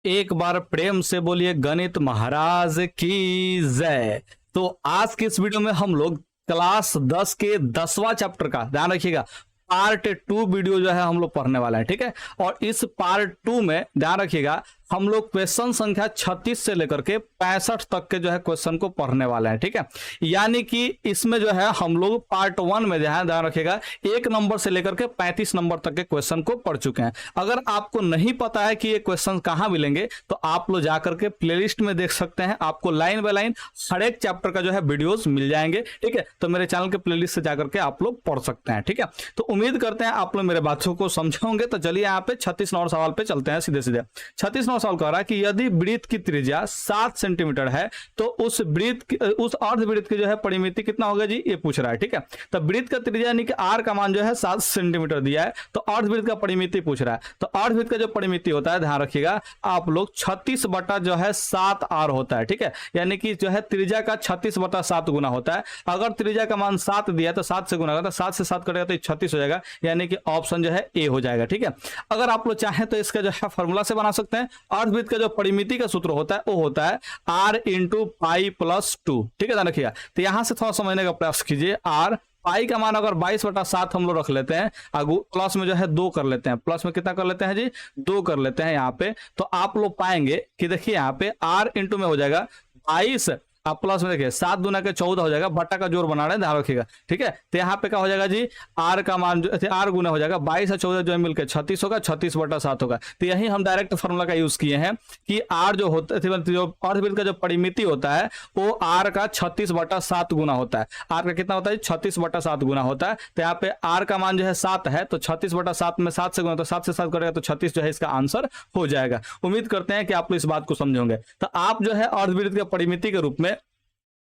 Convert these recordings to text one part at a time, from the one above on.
एक बार प्रेम से बोलिए गणित महाराज की जय। तो आज के इस वीडियो में हम लोग क्लास 10 के 10वां चैप्टर का ध्यान रखिएगा पार्ट 2 वीडियो जो है हम लोग पढ़ने वाला है, ठीक है। और इस पार्ट 2 में ध्यान रखिएगा हम लोग क्वेश्चन संख्या 36 से लेकर के 65 तक के जो है क्वेश्चन को पढ़ने वाले हैं, ठीक है। यानी कि इसमें जो है हम लोग पार्ट 1 में ध्यान रखिएगा 1 नंबर से लेकर के 35 नंबर तक के क्वेश्चन को पढ़ चुके हैं। अगर आपको नहीं पता है कि ये क्वेश्चन कहाँ मिलेंगे तो आप लोग जाकर के प्लेलिस्ट में देख सकते हैं, आपको लाइन बाय लाइन हर एक चैप्टर का जो है वीडियोस मिल जाएंगे, ठीक है। तो मेरे चैनल के प्लेलिस्ट से जाकर के आप लोग पढ़ सकते हैं, ठीक है। तो उम्मीद करते हैं आप लोग मेरे बातों को समझोगे। तो चलिए यहाँ पे 36 नंबर सवाल पे चलते हैं सीधे सीधे। 36 नंबर सवाल कह रहा है कि यदि वृत्त की त्रिज्या 7 सेंटीमीटर है तो उस अर्धवृत्त की जो है परिमिति कितना होगा जी, ये पूछ रहा है, ठीक है। तो वृत्त का त्रिज्या यानी कि आर का मान जो है 7 सेंटीमीटर दिया है, तो अर्धवृत्त का परिमिति पूछ रहा है। तो अर्धवृत्त का जो परिमिति होता है ध्यान रखिएगा आप लोग 36 बटा जो है 7 आर होता है, ठीक है। यानी कि जो है त्रिज्या का 36 बटा 7 गुना होता है। अगर त्रिज्या का मान 7 दिया है तो 7 से गुना करता है, 7 से 7 कटेगा तो 36 हो जाएगा, यानी कि ऑप्शन जो है ए हो जाएगा, ठीक है। अगर आप लोग चाहें तो इसका जो है फॉर्मूला से बना सकते हैं। अर्धवृत्त का जो परिमिति का सूत्र होता है वो होता है r इंटू पाई प्लस 2, ठीक है ध्यान रखिएगा। तो यहां से थोड़ा समझने का प्रयास कीजिए। r पाई का मान अगर 22/7 हम लोग रख लेते हैं, प्लस में जो है 2 कर लेते हैं, प्लस में कितना कर लेते हैं जी 2 कर लेते हैं यहाँ पे, तो आप लोग पाएंगे कि देखिए यहाँ पे r इंटू में हो जाएगा 22, आप प्लस में देखिए 7 दूना के 14 हो जाएगा, बट्टा का जोर बना रहे हैं ध्यान रखिएगा, ठीक है। तो यहाँ पे क्या हो जाएगा जी आर का मान जो आर गुना हो जाएगा 22 और 14 जो है मिलकर 36 होगा, 36 बटा 7 होगा। तो यही हम डायरेक्ट फॉर्मूला का यूज किए हैं कि आर जो होता है जो अर्धवृत्त का जो परिमिति होता है वो आर का 36 बटा 7 गुना होता है। आर का कितना होता है 36 बटा 7 गुना होता है। तो यहाँ पे आर का मान जो है 7 है, तो 36 बटा 7 में 7 से गुना, तो 7 से 7 करेगा तो 36 जो है इसका आंसर हो जाएगा। उम्मीद करते हैं कि आप लोग इस बात को समझोगे। तो आप जो है अर्धवृत्त के परिमिति के रूप में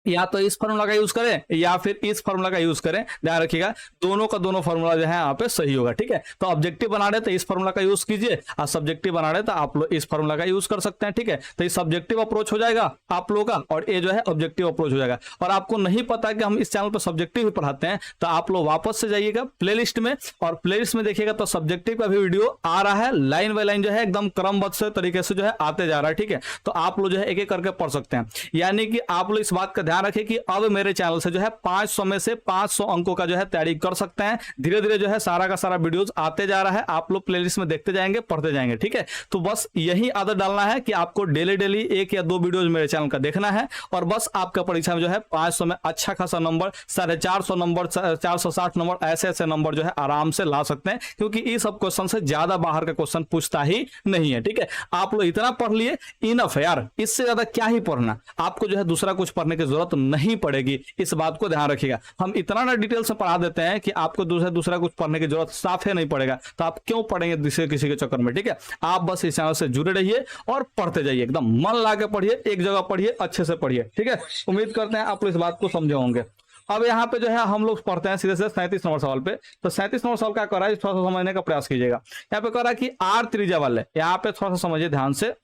या तो इस फॉर्मूला का यूज करें या फिर इस फॉर्मूला का यूज करें, ध्यान रखिएगा दोनों का दोनों फॉर्मूला जो है यहाँ पे सही होगा, ठीक है। तो ऑब्जेक्टिव बना रहे तो इस फॉर्मूला का यूज कीजिए, और सब्जेक्टिव बना रहे तो आप लोग इस फॉर्मूला का यूज कर सकते हैं, ठीक है। तो ये सब्जेक्टिव अप्रोच हो जाएगा आप लोगों का और ये जो है ऑब्जेक्टिव अप्रोच हो जाएगा। और आपको नहीं पता कि हम इस चैनल पर सब्जेक्टिव भी पढ़ाते हैं तो आप लोग वापस से जाइएगा प्लेलिस्ट में और प्लेलिस्ट में देखिएगा तो सब्जेक्टिव का भी वीडियो आ रहा है, लाइन बाय लाइन जो है एकदम क्रमबद्ध से तरीके से जो है आते जा रहा है, ठीक है। तो आप लोग जो है एक एक करके पढ़ सकते हैं। यानी कि आप लोग इस बात का ध्यान रखें कि अब मेरे चैनल से जो है 500 में से 500 अंकों का जो है तैयारी कर सकते हैं। धीरे धीरे जो है सारा का सारा वीडियोस आते जा रहा है, आप लोग प्लेलिस्ट में देखते जाएंगे पढ़ते जाएंगे, ठीक है। तो बस यही आदत डालना है कि आपको डेली डेली 1 या 2 वीडियोस मेरे चैनल का देखना है और बस आपका परीक्षा में जो है 500 में अच्छा खासा नंबर, 450 नंबर, 460 नंबर, ऐसे ऐसे नंबर जो है आराम से ला सकते हैं, क्योंकि ये सब क्वेश्चन से ज्यादा बाहर का क्वेश्चन पूछता ही नहीं है, ठीक है। आप लोग इतना पढ़ लिए इनफ है यार, इससे ज्यादा क्या ही पढ़ना, आपको जो है दूसरा कुछ पढ़ने की जरूरत नहीं पड़ेगी। इस बात को ध्यान रखिएगा। हम इतना ना डिटेल से पढ़ा देते हैं कि आपको दूसरा कुछ पढ़ने की जरूरत साफ है नहीं पड़ेगा, तो आप क्यों पढ़ेंगे दूसरे किसी के चक्कर में, ठीक है। आप बस इस चैनल से जुड़े रहिए और पढ़ते जाइए, एकदम मन लगा के पढ़िए, एक जगह पढ़िए, अच्छे से पढ़िए, ठीक है। उम्मीद करते हैं आप लोग इस बात को समझे होंगे। अब यहाँ पे जो है हम लोग पढ़ते हैं सीधे से 37 नंबर सवाल पे। तो 37 नंबर सवाल क्या कर रहा है थोड़ा सा समझने का प्रयास कीजिएगा। यहाँ पे कह रहा है कि आर त्रिज्या वाले, यहाँ पे थोड़ा सा समझिए ध्यान से,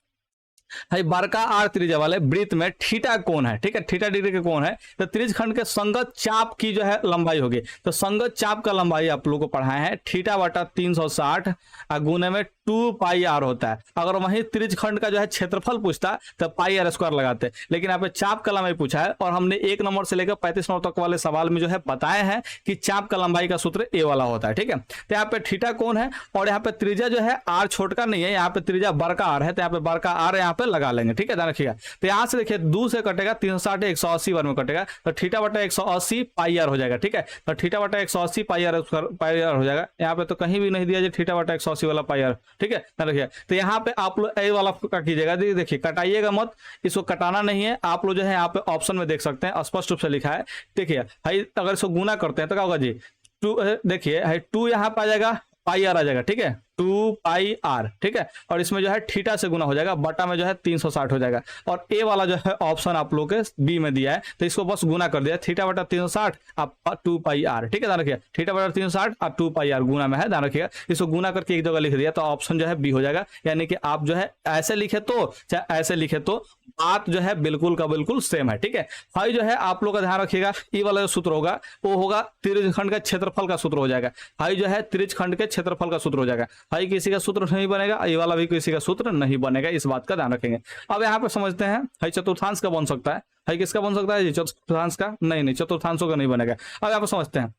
भाई बड़का आर त्रिज्या वाले वृत्त में थीटा कोण है, ठीक है, थीटा डिग्री के कोण है, तो त्रिज्य खंड के संगत चाप की जो है लंबाई होगी। तो संगत चाप का लंबाई आप लोगों को पढ़ाए हैं थीटा बटा 360 गुने में 2 पाई आर होता है। अगर वहीं त्रिज्य खंड का जो है क्षेत्रफल पूछता तो पाई आर स्क्वायर लगाते, लेकिन यहाँ पे चाप का लंबाई पूछा है और हमने 1 नंबर से लेकर 35 नंबर तक वाले सवाल में जो है बताए हैं कि चाप का लंबाई का सूत्र ए वाला होता है, ठीक है। तो यहाँ पे थीटा कोण है और यहाँ पे त्रिज्या जो है आर छोटका नहीं है, यहाँ पे त्रिज्या बड़का आर है, तो यहाँ पे बड़का आर यहाँ पे लगा लेंगे, ठीक है, ध्यान रखिएगा। तो यहाँ से देखिए 2 से कटेगा 360 180 बार में कटेगा, तो थीटा बटा 180 पाई आर हो जाएगा, ठीक है। तो थीटा बटा 180 पाई आर हो जाएगा। यहाँ पे तो कहीं भी नहीं दिया जी थीटा बटा 180 वाला पाई आर, ठीक है, ध्यान रखिएगा। तो यहाँ पे आप लोग ए वाला का कीजिएगा, देखिए कटाइएगा मत, इसको कटाना नहीं है। आप लोग जो है यहाँ पे ऑप्शन में देख सकते हैं स्पष्ट रूप से लिखा है, देखिए भाई अगर इसको गुना करते हैं तो क्या होगा जी 2, देखिए 2 यहाँ पे आ जाएगा, पाई आर आ जाएगा, ठीक है, 2 पाई आर, ठीक है। और इसमें जो है थीटा से गुना हो जाएगा, बटा में जो है 360 हो जाएगा। और ए वाला जो है ऑप्शन आप लोग के बी में दिया है, तो इसको बस गुना कर दिया, थीटा बटा 360 आप 2 पाई आर, ठीक है, ध्यान रखिए, थीटा बटा 360 और 2 पाई आर गुना में है, ध्यान रखिएगा। इसको गुना करके एक जगह लिख दिया तो ऑप्शन जो है बी हो जाएगा। यानी कि आप जो है ऐसे लिखे तो चाहे ऐसे लिखे तो बात जो है बिल्कुल का बिल्कुल सेम है, ठीक है। भाई जो है आप लोग का ध्यान रखिएगा, ई वाला जो सूत्र होगा वो होगा त्रिज्य खंड का क्षेत्रफल का सूत्र हो जाएगा। भाई जो है त्रिज्य खंड के क्षेत्रफल का सूत्र हो जाएगा। भाई किसी का सूत्र नहीं बनेगा, ये वाला भी किसी का सूत्र नहीं बनेगा, इस बात का ध्यान रखेंगे। अब यहाँ पे समझते हैं भाई चतुर्थांश का बन सकता है, भाई किसका बन सकता है जी, चतुर्थांश का नहीं, चतुर्थांशों का नहीं बनेगा। अब यहाँ पे समझते हैं,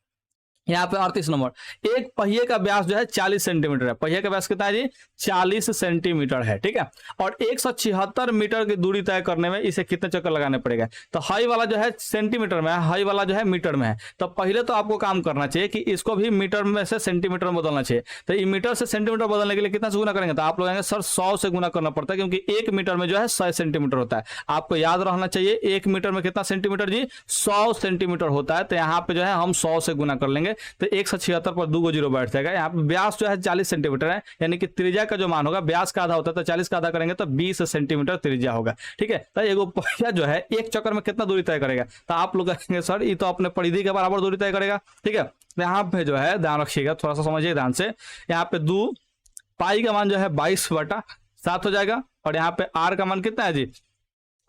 यहाँ पे 38 नंबर, एक पहिए का व्यास जो है 40 सेंटीमीटर है। पहिए का व्यास कितना है जी, 40 सेंटीमीटर है, ठीक है। और 176 मीटर की दूरी तय करने में इसे कितने चक्कर लगाने पड़ेगा। तो हाई वाला जो है सेंटीमीटर में है, हाई वाला जो है मीटर में है। तो पहले तो आपको काम करना चाहिए कि इसको भी मीटर में से सेंटीमीटर में बदलना चाहिए। तो ये मीटर से सेंटीमीटर बदलने के लिए कितना से गुना करेंगे, तो आप लोग कहेंगे सर 100 से गुना करना पड़ता है, क्योंकि 1 मीटर में जो है 100 सेंटीमीटर होता है। आपको याद रहना चाहिए 1 मीटर में कितना सेंटीमीटर जी, 100 सेंटीमीटर होता है। तो यहाँ पे जो है हम 100 से गुना कर लेंगे, तो 176 पर 2 जीरो बैठ जाएगा। यहाँ पे व्यास जो है 40 सेंटीमीटर है, यानी कि त्रिज्या का जो मान होगा, व्यास का आधा होता है तो 40 का आधा करेंगे तो 20 सेंटीमीटर त्रिज्या होगा, ठीक है। तो एगो पहिया जो है एक चक्कर में कितना दूरी तय करेगा, तो आप लोग कहेंगे सर ये तो अपने परिधि के बराबर दूरी तय करेगा, ठीक है। यहाँ पे जो है ध्यान रखिएगा, थोड़ा सा समझिए ध्यान से। यहाँ पे 2 पाई का मान जो है 22/7 हो जाएगा, और यहाँ पे आर का मान कितना है जी,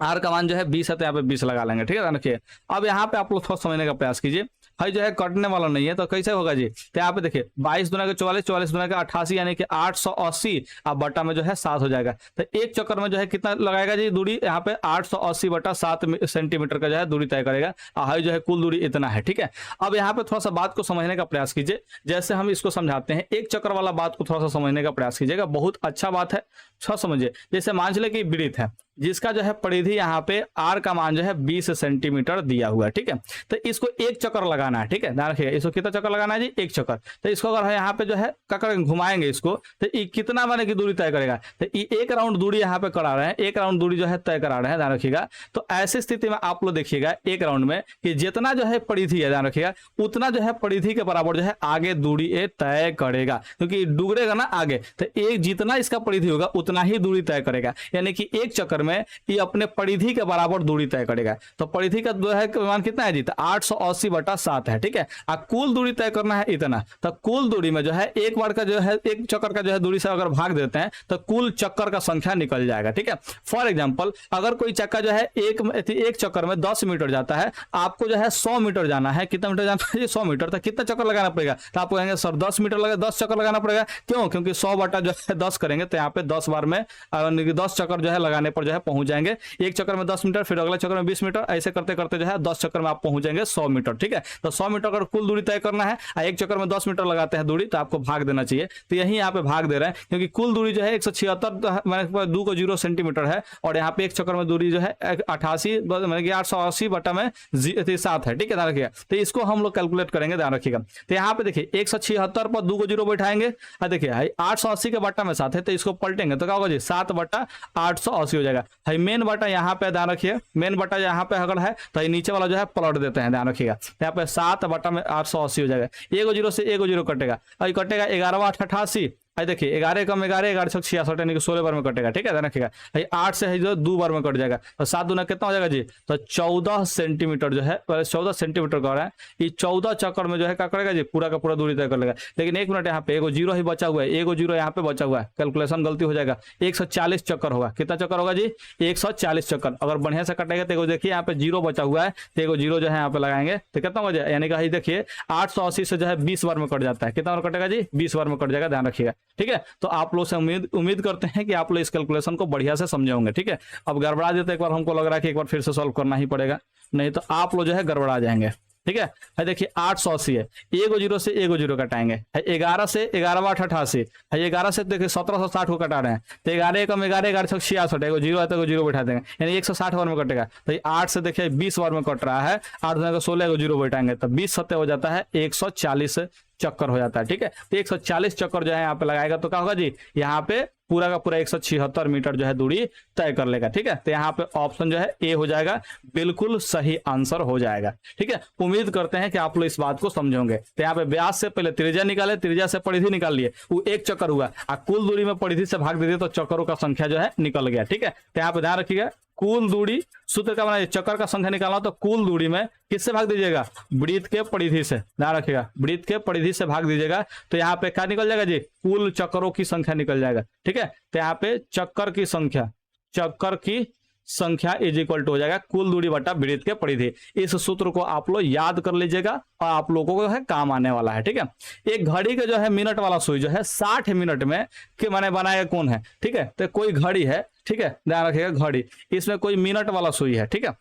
आर का मान जो है 20 है, तो यहाँ पे 20 लगा लेंगे, ठीक है। रखिए अब यहाँ पे आप लोग थोड़ा समझने का प्रयास कीजिए, भाई जो है कटने वाला नहीं है तो कैसे होगा जी। तो यहाँ पे देखिए 22 दूना के 44, 44 दूना के 88, यानी कि 880, अब बटा में जो है 7 हो जाएगा। तो एक चक्कर में जो है कितना लगाएगा जी दूरी, यहाँ पे 880/7 सेंटीमीटर का जो है दूरी तय करेगा। हाई जो है कुल दूरी इतना है, ठीक है। अब यहाँ पे थोड़ा सा बात को समझने का प्रयास कीजिए, जैसे हम इसको समझाते हैं, एक चक्कर वाला बात को थोड़ा सा समझने का प्रयास कीजिएगा, बहुत अच्छा बात है, थोड़ा समझिए। जैसे मान चले कि वृत्त है जिसका जो है परिधि यहाँ पे आर का मान जो है 20 सेंटीमीटर दिया हुआ है, ठीक है। तो इसको एक चक्कर लगाना है, ठीक है, ध्यान रखिएगा। इसको कितना चक्कर लगाना है जी, एक चक्कर। तो इसको अगर यहाँ पे जो है ककर घुमाएंगे इसको, तो ये कितना माने की दूरी तय करेगा, तो ये एक राउंड दूरी यहाँ पे करा रहे हैं, एक राउंड दूरी जो है तय करा रहे हैं, ध्यान रखिएगा। तो ऐसी स्थिति में आप लोग देखिएगा एक राउंड में कि जितना जो है परिधि है, ध्यान रखिएगा, उतना जो है परिधि के बराबर जो है आगे दूरी ये तय करेगा, क्योंकि डुगरेगा ना आगे, तो एक जितना इसका परिधि होगा उतना ही दूरी तय करेगा, यानी कि एक चक्कर में ये अपने परिधि के बराबर दूरी तय करेगा। तो परिधि का जो है मान कितना है जी, तो 880/7 है, ठीक है। और कुल दूरी तय करना है इतना, तो कुल दूरी में जो है एक बार का जो है एक चक्कर का जो है दूरी से अगर भाग देते हैं तो कुल चक्कर का संख्या निकल जाएगा, ठीक है। फॉर एग्जांपल अगर कोई चक्का जो है एक चक्कर में 10 मीटर जाता है, आपको जो है 100 मीटर जाना है, कितना मीटर जाना है, 100 मीटर, तो कितना चक्कर लगाना पड़ेगा, तो आप कहेंगे सर 10 मीटर लगे 10 चक्कर लगाना पड़ेगा, क्यों, क्योंकि 100 जो है 10 करेंगे तो यहाँ पे 10 बार में 10 चक्कर जो है लगाने पर जो है पहुंच जाएंगे। एक चक्कर में 10 मीटर, फिर अगले चक्कर में 20 मीटर, ऐसे करते करते जो है 10 चक्कर में आप पहुंच जाएंगे 100 मीटर, ठीक है। तो 100 मीटर अगर कुल दूरी तय करना है, एक चक्कर में 10 मीटर लगाते हैं दूरी, तो आपको भाग देना चाहिए। तो यही यहाँ पे भाग दे रहे हैं, क्योंकि कुल दूरी जो है 176 2 को 0 सेंटीमीटर है, और यहाँ पे एक चक्कर में दूरी जो है 88 मतलब 880/7 है, ठीक है, ध्यान रखिएगा। तो इसको हम लोग कैलकुलेट करेंगे, ध्यान रखिएगा। तो यहाँ पे देखिए 176 पर 2 को 0 बैठाएंगे, देखिए 880 के बट्टा में 7 है, तो इसको पलटेंगे तो क्या होगा जी, 7/880 हो जाएगा। मेन बटा यहाँ पे ध्यान रखिए, मेन बटा यहाँ पे अगर है तो नीचे वाला जो है पलट देते हैं, ध्यान रखिएगा। यहाँ पे 7/880 हो जाएगा, 1 0 से 1 0 कटेगा, और कटेगा 11/88। देखिए 11 कम 11, 11 6 66, यानी कि 16 बार में कटेगा, ठीक है, ध्यान रखिएगा। 8 से है जो 2 बार में कट जाएगा, तो 7 दूना कितना हो जाएगा जी, तो 14 सेंटीमीटर जो है, 14 सेंटीमीटर का रहा है। ये 14 चक्कर में जो है क्या करेगा जी, पूरा का पूरा दूरी तय कर लेगा। लेकिन 1 मिनट यहाँ पे 1 0 ही बचा हुआ है, 1 0 यहाँ पे बचा हुआ है, कैलकुलेशन गलती हो जाएगा। 140 चक्कर होगा, कितना चक्कर होगा जी, 140 चक्कर। अगर बढ़िया से कटेगा तो देखिए यहाँ पे 0 बचा हुआ है, तो 1 0 जो है यहाँ पे लगाएंगे तो कितना हो जाए, यानी कि देखिए 880 से जो है 20 बार में कट जाता है, कितना बार कटेगा जी, 20 बार में कट जाएगा, ध्यान रखिएगा, ठीक है। तो आप लोग से उम्मीद करते हैं कि आप लोग इस कैलकुलेशन को बढ़िया से समझे होंगे, ठीक है। अब गड़बड़ा देते एक बार, हमको लग रहा है कि एक बार फिर से सॉल्व करना ही पड़ेगा, नहीं तो आप लोग जो है गड़बड़ा जाएंगे, ठीक है। देखिए 880 है, 1 0 से 1 0 कटाएंगे, 11 से 11/88, 11 से देखिए 1760 को कटा रहे हैं, तो 11 कम 11, 11 6 66, 1 0 है तो 0 बैठा देंगे, यानी 160 बार में कटेगा। तो 8 से देखिए 20 बार में कट रहा है, 8 2 16, 0 बैठाएंगे तो 20 7 हो जाता है, 140 चक्कर हो जाता है, ठीक है। तो 140 चक्कर जो है यहाँ पे लगाएगा तो क्या होगा जी, यहाँ पे पूरा का पूरा 176 मीटर जो है दूरी तय कर लेगा, ठीक है। तो यहाँ पे ऑप्शन जो है ए हो जाएगा, बिल्कुल सही आंसर हो जाएगा, ठीक है। उम्मीद करते हैं कि आप लोग इस बात को समझोगे। तो यहाँ पे व्यास से पहले त्रिज्या निकाले, त्रिज्या से परिधि निकाल लिए, वो एक चक्कर हुआ, और कुल दूरी में परिधि से भाग दे दिए तो चक्करों का संख्या जो है निकल गया, ठीक है। तो यहाँ पे ध्यान रखिएगा, कुल दूरी सूत्र का बनाइए, चक्कर का संख्या निकालना तो कुल दूरी में किससे भाग दीजिएगा, वृत्त के परिधि से, ध्यान रखिएगा, वृत्त के परिधि से भाग दीजिएगा, तो यहाँ पे क्या निकल जाएगा जी, कुल चक्करों की संख्या निकल जाएगा, ठीक है। तो यहाँ पे चक्कर की संख्या संख्या इज इक्वल टू हो जाएगा कुल दूरी बटा वृत्त के परिधि। इस सूत्र को आप लोग याद कर लीजिएगा और आप लोगों को है काम आने वाला है, ठीक है। एक घड़ी का जो है मिनट वाला सुई जो है 60 मिनट में कि मैंने बनाया कौन है, ठीक है। तो कोई घड़ी है, ठीक है, ध्यान रखिएगा घड़ी, इसमें कोई मिनट वाला सुई है, ठीक है।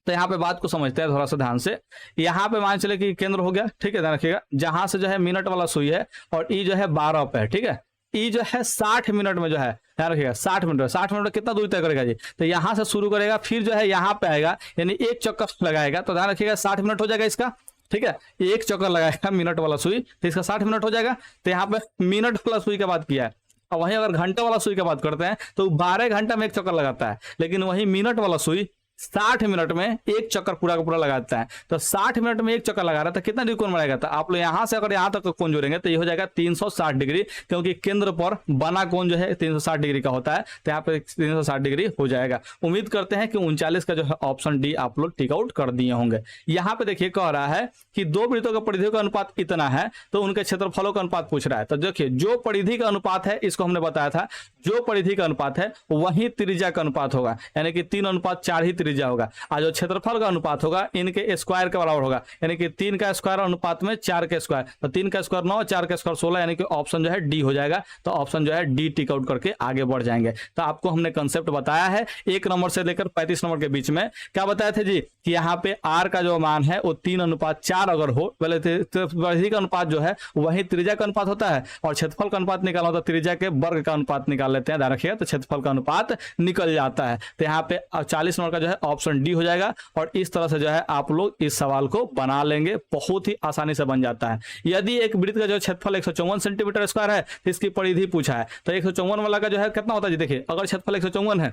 तो यहाँ पे बात को समझते हैं थोड़ा सा ध्यान से। यहाँ पे मान चले कि केंद्र हो गया, ठीक है, ध्यान रखिएगा, जहां से जो है मिनट वाला सुई है और ई जो है 12 पे है, ठीक है। ई जो है 60 मिनट में जो है, ध्यान रखिएगा 60 मिनट में कितना दूरी तय करेगा जी, तो यहाँ से शुरू करेगा, फिर जो है यहाँ पे आएगा, यानी एक चक्कर लगाएगा, तो ध्यान रखिएगा 60 मिनट हो जाएगा इसका, ठीक है। एक चक्कर लगाएगा मिनट वाला सुई तो इसका 60 मिनट हो जाएगा। तो यहाँ पे मिनट वाला सुई की बात किया है। और वहीं अगर घंटे वाला सुई की बात करते हैं तो 12 घंटा में एक चक्कर लगाता है, लेकिन वहीं मिनट वाला सुई 60 मिनट में एक चक्कर पूरा का पूरा लगाता है। तो 60 मिनट में एक चक्कर लगा रहा था, कितना डिग्री कोण बनाएगा, तो आप लोग यहां से अगर यहां तक कोण जोड़ेंगे तो ये हो जाएगा 360 डिग्री, क्योंकि केंद्र पर बना कोण जो है 360 डिग्री का होता है, तो यहाँ पे 360 डिग्री हो जाएगा। उम्मीद करते हैं कि 39 का जो है ऑप्शन डी आप लोग टिक आउट कर दिए होंगे। यहाँ पे देखिए कह रहा है कि दो वृत्तों का परिधि का अनुपात इतना है, तो उनके क्षेत्रफलों का अनुपात पूछ रहा है। तो देखिए जो परिधि का अनुपात है, इसको हमने बताया था, जो परिधि का अनुपात है वही त्रिज्या का अनुपात होगा, यानी कि 3:4 ही त्रिज्या होगा। आज जो क्षेत्रफल का अनुपात होगा इनके स्क्वायर के बराबर होगा, यानी कि 3 का स्क्वायर अनुपात में 4 का स्क्वायर, तो 3 का स्क्वायर 9, 4 का स्क्वायर 16, यानी कि ऑप्शन जो है डी हो जाएगा। तो ऑप्शन जो है डी टिक आउट करके आगे बढ़ जाएंगे। तो आपको हमने कंसेप्ट बताया है 1 नंबर से लेकर 35 नंबर के बीच में। क्या बताया थे जी कि यहाँ पे आर का जो मान है वो 3:4 अगर हो, पहले परिधि का अनुपात जो है वही त्रिज्या का अनुपात होता है, और क्षेत्रफल का अनुपात निकालना होता है त्रिज्या के वर्ग का अनुपात निकाल लेते हैं, ध्यान रखिएगा, तो क्षेत्रफल का अनुपात निकल जाता है। तो यहाँ पे 40 नंबर का जो है ऑप्शन डी हो जाएगा। और इस तरह से जो है आप लोग इस सवाल को बना लेंगे, बहुत ही आसानी से बन जाता है। यदि एक वृत्त का जो क्षेत्रफल 154 सेंटीमीटर स्क्वायर है, इसकी परिधि पूछा है, तो 154 वाला का जो है कितना होता है जी, देखिए अगर क्षेत्रफल 154 है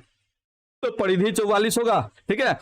तो परिधि 44 होगा, ठीक है,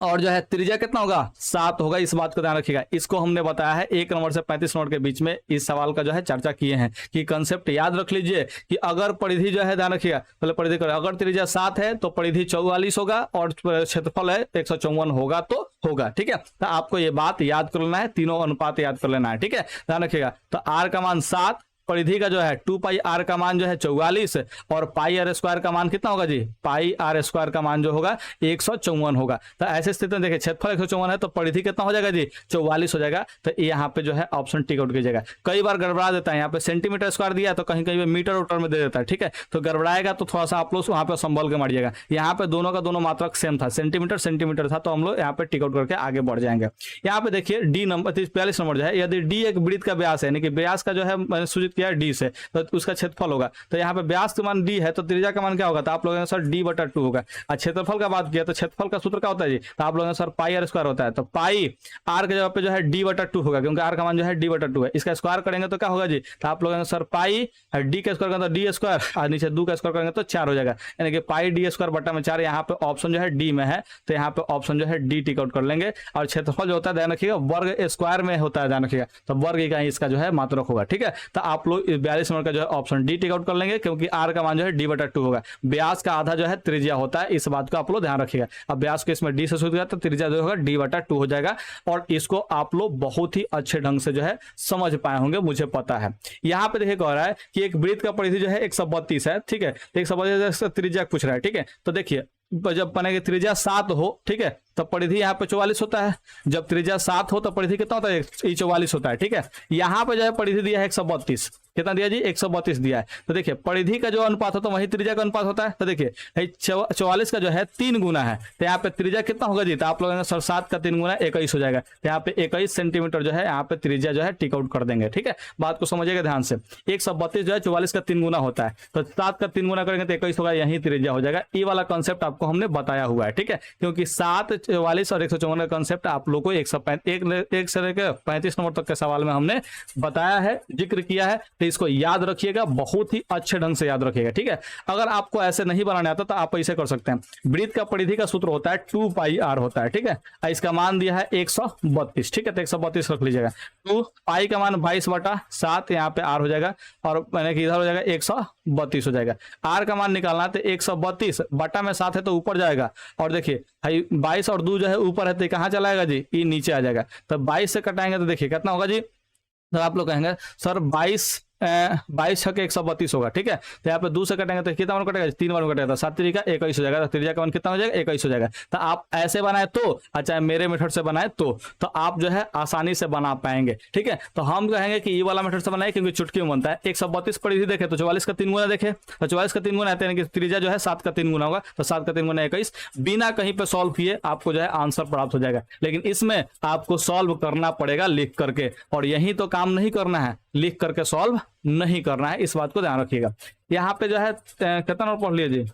और जो है त्रिज्या कितना होगा 7 होगा। इस बात को ध्यान रखिएगा। इसको हमने बताया है 1 नंबर से 35 नंबर के बीच में इस सवाल का जो है चर्चा किए हैं कि कंसेप्ट याद रख लीजिए कि अगर परिधि जो है, ध्यान रखिएगा, पहले परिधि करें, अगर त्रिज्या 7 है तो परिधि 44 होगा और क्षेत्रफल है 154 होगा तो होगा, ठीक है। तो आपको ये बात याद कर लेना है, तीनों अनुपात याद कर लेना है, ठीक है, ध्यान रखिएगा। तो आर का मान 7, परिधि का जो है 2 पाई आर का मान जो है 44, और पाई आर स्क्वायर का मान कितना होगा जी, पाई आर स्क्वायर का मान जो होगा 154 होगा। तो ऐसे स्थिति में देखिए क्षेत्रफल 154 है तो परिधि कितना हो जाएगा जी, 44 हो जाएगा। तो यहाँ पे जो है ऑप्शन टिक आउट कीजिएगा। कई बार गड़बड़ा देता है, यहाँ पे सेंटीमीटर स्क्वायर दिया तो कहीं कहीं मीटर उटर में दे देता है, ठीक है, तो गड़बड़ाएगा तो थोड़ा सा आप लोग वहाँ पे संभल के मारिएगा। यहाँ पे दोनों का दोनों मात्रक सेम था, सेंटीमीटर था, तो हम लोग यहाँ पे टिक आउट करके आगे बढ़ जाएंगे। यहाँ पे देखिए डी नंबर 43 नंबर जो है, यदि डी एक वृत्त का व्यास है, यानी कि व्यास का जो है मैंने सूचित किया डी से, तो उसका क्षेत्रफल होगा। तो यहाँ पे व्यास का मान डी है तो त्रिज्या का मान क्या होगा, तो आप लोगों ने सर d/2 होगा। और क्षेत्रफल का बात किया तो क्षेत्रफल का सूत्र क्या होता है जी, तो आप लोगों ने सर पाई आर स्क्वायर होता है, तो पाई आर के जगह पे जो है d/2 होगा, क्योंकि आर का मान जो है d/2 है। इसका स्क्वायर करेंगे तो क्या होगा जी, तो आप लोगों ने सर पाई डी का स्क्वायर करेंगे तो डी स्क्वायर, और नीचे 2 का स्क्वायर करेंगे तो 4 हो जाएगा, यानी कि पाई डी स्क्वायर बटा में 4। यहाँ पे ऑप्शन जो है डी में है, तो यहाँ पे ऑप्शन जो है डी टिक आउट कर लेंगे। और क्षेत्रफल जो होता है ध्यान रखिएगा वर्ग स्क्वायर में होता है, ध्यान रखिएगा, तो वर्ग का इसका जो है मात्रक होगा, ठीक है। तो आप लोग 42 नंबर का जो है ऑप्शन डी टिक आउट कर लेंगे, क्योंकि आर का मान जो है d/2 होगा। व्यास का आधा जो है त्रिज्या होता है, इस बात को आप लोग ध्यान रखिएगा। अब व्यास को इसमें डी से सूत्र तो त्रिज्या जो होगा d/2 हो जाएगा। और इसको आप लोग बहुत ही अच्छे ढंग से जो है समझ पाए होंगे, मुझे पता है। यहाँ पे देखिए कह रहा है कि एक वृत्त का परिधि जो है 132 है, ठीक है, 132 त्रिज्या पूछ रहा है, ठीक है। तो देखिए जब बनेगी त्रिज्या 7 हो, ठीक है, तो परिधि यहाँ पे 44 होता है। जब त्रिज्या 7 हो तो परिधि कितना होता है, 44 होता है, ठीक है। यहाँ पे जो है परिधि दिया है 132, कितना दिया जी, 132 दिया है। तो देखिए परिधि का जो अनुपात होता है वही त्रिज्या का अनुपात होता है। तो देखिए 44 का जो है 3 गुना है, तो यहाँ पे त्रिज्या कितना होगा जी, तो आप लोगों ने 7 का 3 गुना 21 हो जाएगा। तो यहाँ पे 21 सेंटीमीटर जो है यहाँ पे त्रिज्या जो है टिक आउट कर देंगे, ठीक है। बात को समझिएगा ध्यान से, 132 जो है 44 का 3 गुना होता है, तो 7 का 3 गुना करेंगे तो 21 होगा, यही त्रिज्या हो जाएगा। ये वाला कॉन्सेप्ट आपको हमने बताया हुआ है, ठीक है, क्योंकि 7, 44 और 154 का कॉन्सेप्ट आप लोग को 1 से लेकर 35 नंबर तक के सवाल में हमने बताया है, जिक्र किया है। तो इसको याद रखिएगा, बहुत ही अच्छे ढंग से याद रखिएगा, ठीक है। अगर आपको ऐसे नहीं बनाने आता तो आप ऐसे कर सकते हैं। वृत्त का परिधि का सूत्र होता है 2 पाई आर होता है, ठीक है। इसका मान दिया है 132, ठीक है, तो 132 रख लीजिएगा। 2 पाई का मान 22/7, यहाँ पे आर हो जाएगा, और मैंने कि इधर हो जाएगा 132 हो जाएगा। आर का मान निकालना है तो 132 बटा में 7 है तो ऊपर जाएगा, और देखिए 22 और 2 जो है ऊपर है तो कहाँ चला जाएगा जी, ये नीचे आ जाएगा। तो 22 से कटाएंगे तो देखिए कितना होगा जी, तो आप लोग कहेंगे सर 22 22 छके 132 होगा, ठीक है। तो यहाँ पे 2 से कटेंगे तो कितना वन कटेगा, 3 वन कटेगा, तो 7 त्रिका 21 हो जाएगा। तो त्रिज्या का वन कितना हो जाएगा, 21 हो जाएगा। तो आप ऐसे बनाए तो, चाहे मेरे मेथड से बनाए तो आप जो है आसानी से बना पाएंगे, ठीक है। तो हम कहेंगे कि ये वाला मेथड से बनाए क्योंकि चुटकी में बनता है। 132 परिधि देखे तो 44 का 3 गुना देखे, तो 44 का 3 गुना आते हैं कि त्रिज्या जो है 7 का 3 गुना होगा, तो 7 का 3 गुना 21। बिना कहीं पे सॉल्व किए आपको जो है आंसर प्राप्त हो जाएगा। लेकिन इसमें आपको सॉल्व करना पड़ेगा लिख करके, और यही तो काम नहीं करना है, लिख करके सॉल्व नहीं करना है, इस बात को ध्यान रखिएगा। यहाँ पे जो है कितना नंबर पढ़ लिए जी,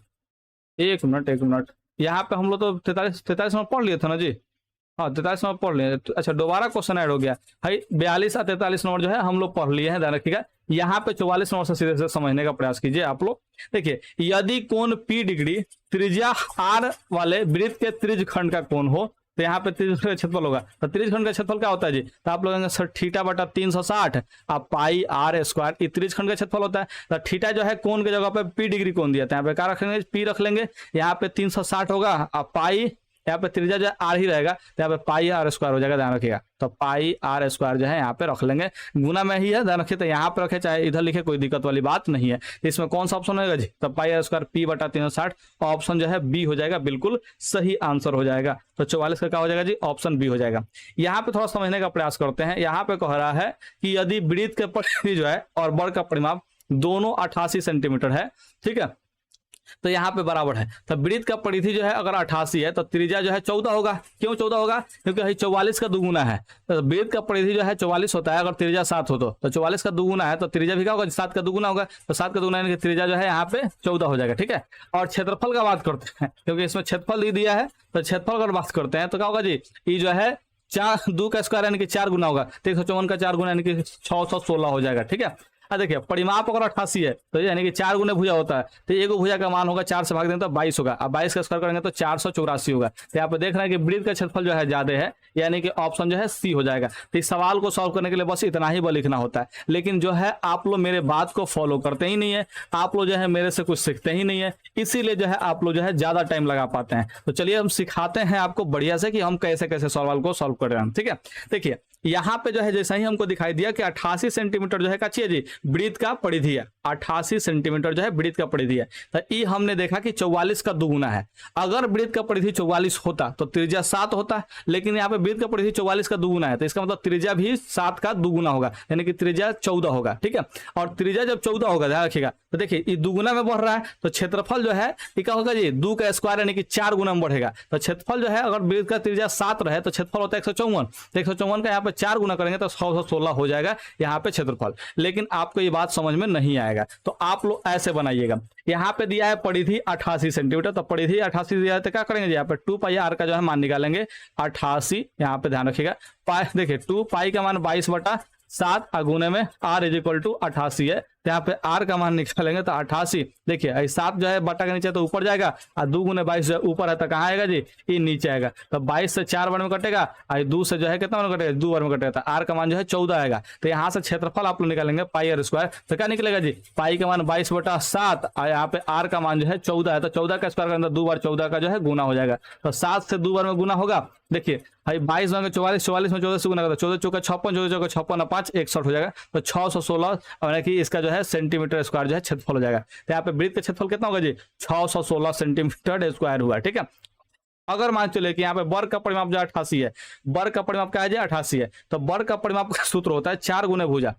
एक मिनट, यहाँ पे हम लोग तो 43 नंबर पढ़ लिए थे ना जी, हाँ 43 नंबर पढ़ लिए। अच्छा दोबारा क्वेश्चन ऐड हो गया भाई, 42 और 43 नंबर जो है हम लोग पढ़ लिए हैं, ध्यान रखिएगा। यहाँ पे 44 नंबर से सीधे से समझने का प्रयास कीजिए आप लोग। देखिए, यदि कोण P डिग्री त्रिज्या R वाले वृत्त के त्रिज्य खंड का कोण हो, तो यहाँ पे त्रिज्य का क्षेत्रफल होगा। तो त्रिज्य खंड का क्षेत्रफल क्या होता है जी, तो आप लोग सर थीटा बटा 360 अब पाई R स्क्वायर, ये त्रिज्य खंड का क्षेत्रफल होता है। तो थीटा जो है कोण के जगह पे P डिग्री कोण दिया था, यहाँ पे क्या रखेंगे, P रख लेंगे। यहाँ पे 360 होगा, अब पाई, यहाँ पे त्रिज्या जो है R ही रहेगा, तो यहाँ पे पाई R स्क्वायर हो जाएगा, ध्यान रखिएगा। तो पाई R स्क्वायर जो है यहाँ पे रख लेंगे, गुना में ही है, ध्यान रखिए। तो यहाँ पे रखे चाहे इधर लिखे, कोई दिक्कत वाली बात नहीं है। इसमें कौन सा ऑप्शन होगा जी, तो पाई R स्क्वायर P बटा 360, ऑप्शन जो है बी हो जाएगा, बिल्कुल सही आंसर हो जाएगा। तो 44 का क्या हो जाएगा जी, ऑप्शन बी हो जाएगा। यहाँ पे थोड़ा समझने का प्रयास करते हैं। यहाँ पे कह रहा है कि यदि वृत्त के परिधि जो है और वर्ग का परिमाप दोनों 88 सेंटीमीटर है, ठीक है, तो यहाँ पे बराबर है। तो वृत्त का परिधि जो है अगर 88 है तो त्रिज्या जो है 14 होगा। क्यों 14 होगा, क्योंकि 44 का दुगुना है। तो वृत्त का परिधि जो है 44 होता है, अगर त्रिज्या 7 हो तो 44 का दुगुना है, तो त्रिज्या भी क्या होगा, 7 का दुगुना होगा। तो 7 का दुगुना यानी कि त्रिज्या जो है यहाँ पे 14 हो जाएगा, ठीक है। और क्षेत्रफल का बात करते हैं, क्योंकि इसमें क्षेत्रफल दे दिया है, तो क्षेत्रफल अगर बात करते हैं तो क्या होगा जी, ये जो है 2 का स्क्वायर यानी कि 4 गुना होगा, तो 154 का 4 गुना यानी कि 616 हो जाएगा, ठीक है। देखिए परिमाप अगर 88 है तो यानी कि 4 गुने भुजा होता है, तो एक भुजा का मान होगा 4 से भाग देंगे तो 22 होगा। अब 22 का स्क्वायर करेंगे तो 484 होगा। तो यहाँ पे देख रहे हैं कि वृत्त का क्षेत्रफल जो है ज्यादा है, यानी कि ऑप्शन जो है सी हो जाएगा। तो इस सवाल को सॉल्व करने के लिए बस इतना ही लिखना होता है। लेकिन जो है आप लोग मेरे बात को फॉलो करते ही नहीं है, आप लोग जो है मेरे से कुछ सीखते ही नहीं है, इसीलिए जो है आप लोग जो है ज्यादा टाइम लगा पाते हैं। तो चलिए हम सिखाते हैं आपको बढ़िया से कि हम कैसे कैसे सवाल को सॉल्व कर रहे हैं, ठीक है। देखिए यहाँ पे जो है जैसा ही हमको दिखाई दिया कि 88 सेंटीमीटर जो है का चाहिए जी वृत्त का परिधि है, 88 सेंटीमीटर जो है वृत्त का परिधि है। तो ये हमने देखा कि 44 का दुगुना है। अगर वृत्त का परिधि 44 होता तो त्रिज्या 7 होता, लेकिन यहाँ पे वृत्त का परिधि 44 का दुगुना है, तो इसका मतलब त्रिज्या भी 7 का दुगुना होगा, यानी कि त्रिज्या 14 होगा, ठीक है। और त्रिज्या जब 14 होगा, ध्यान रखिएगा, तो देखिए ये दुगुना में बढ़ रहा है, तो क्षेत्रफल जो है ये क्या होगा जी, 2 का स्क्वायर यानी कि 4 गुना में बढ़ेगा। तो क्षेत्रफल जो है अगर वृत्त का त्रिज्या 7 रहे तो क्षेत्रफल होता है 154, तो 154 का यहाँ पे 4 गुना करेंगे तो 616 हो जाएगा यहाँ पे क्षेत्रफल। लेकिन आपको ये बात समझ में नहीं आएगा, तो आप लोग ऐसे बनाइएगा। यहाँ पे दिया है परिधि 88 सेंटीमीटर, तो परिधि 88 दिया है तो क्या करेंगे जी, यहाँ पे 2 पाई आर का जो है मान निकालेंगे 88, यहाँ पे ध्यान रखिएगा। पाई देखिए 2 पाई का मान 22/7 गुने में r इज इक्वल टू 88 है, तो यहाँ पे r का मान निकालेंगे तो 88। देखिए 7 जो है बटा के नीचे तो ऊपर जाएगा, और 2 गुने 22 जो है ऊपर है तो कहाँ आएगा जी, ये नीचे आएगा। तो 22 से 4 बार में कटेगा, और 2 से जो है कितना बार में कटेगा, 2 बार में कटेगा, तो r का मान जो है 14 आएगा। तो यहाँ से क्षेत्रफल आप लोग निकालेंगे पाई आर स्क्वायर, तो क्या निकलेगा जी, पाई का मान 22/7 और यहाँ पे r का मान जो है 14 है, तो 14 का स्क्वायर करने 2 बार 14 का जो है गुना हो जाएगा। तो 7 से 2 बार में गुना होगा। देखिए भाई 22 में 44, 44 में 14 से गुना करता, 14 चौका 56, 14 चौका 56 5 61 हो जाएगा। तो 616 और कि इसका जो है सेंटीमीटर स्क्वायर जो है क्षेत्रफल हो जाएगा। तो यहाँ पे वृत्त का क्षेत्रफल कितना होगा जी, 616 सेंटीमीटर स्क्वायर हुआ, ठीक है। अगर मान चले कि यहाँ पे वर्ग का परिमाप जो 88 है, वर्ग का परिमाप क्या है जी 88 है, तो वर्ग का परिमाप का सूत्र होता है 4 गुने भुजा।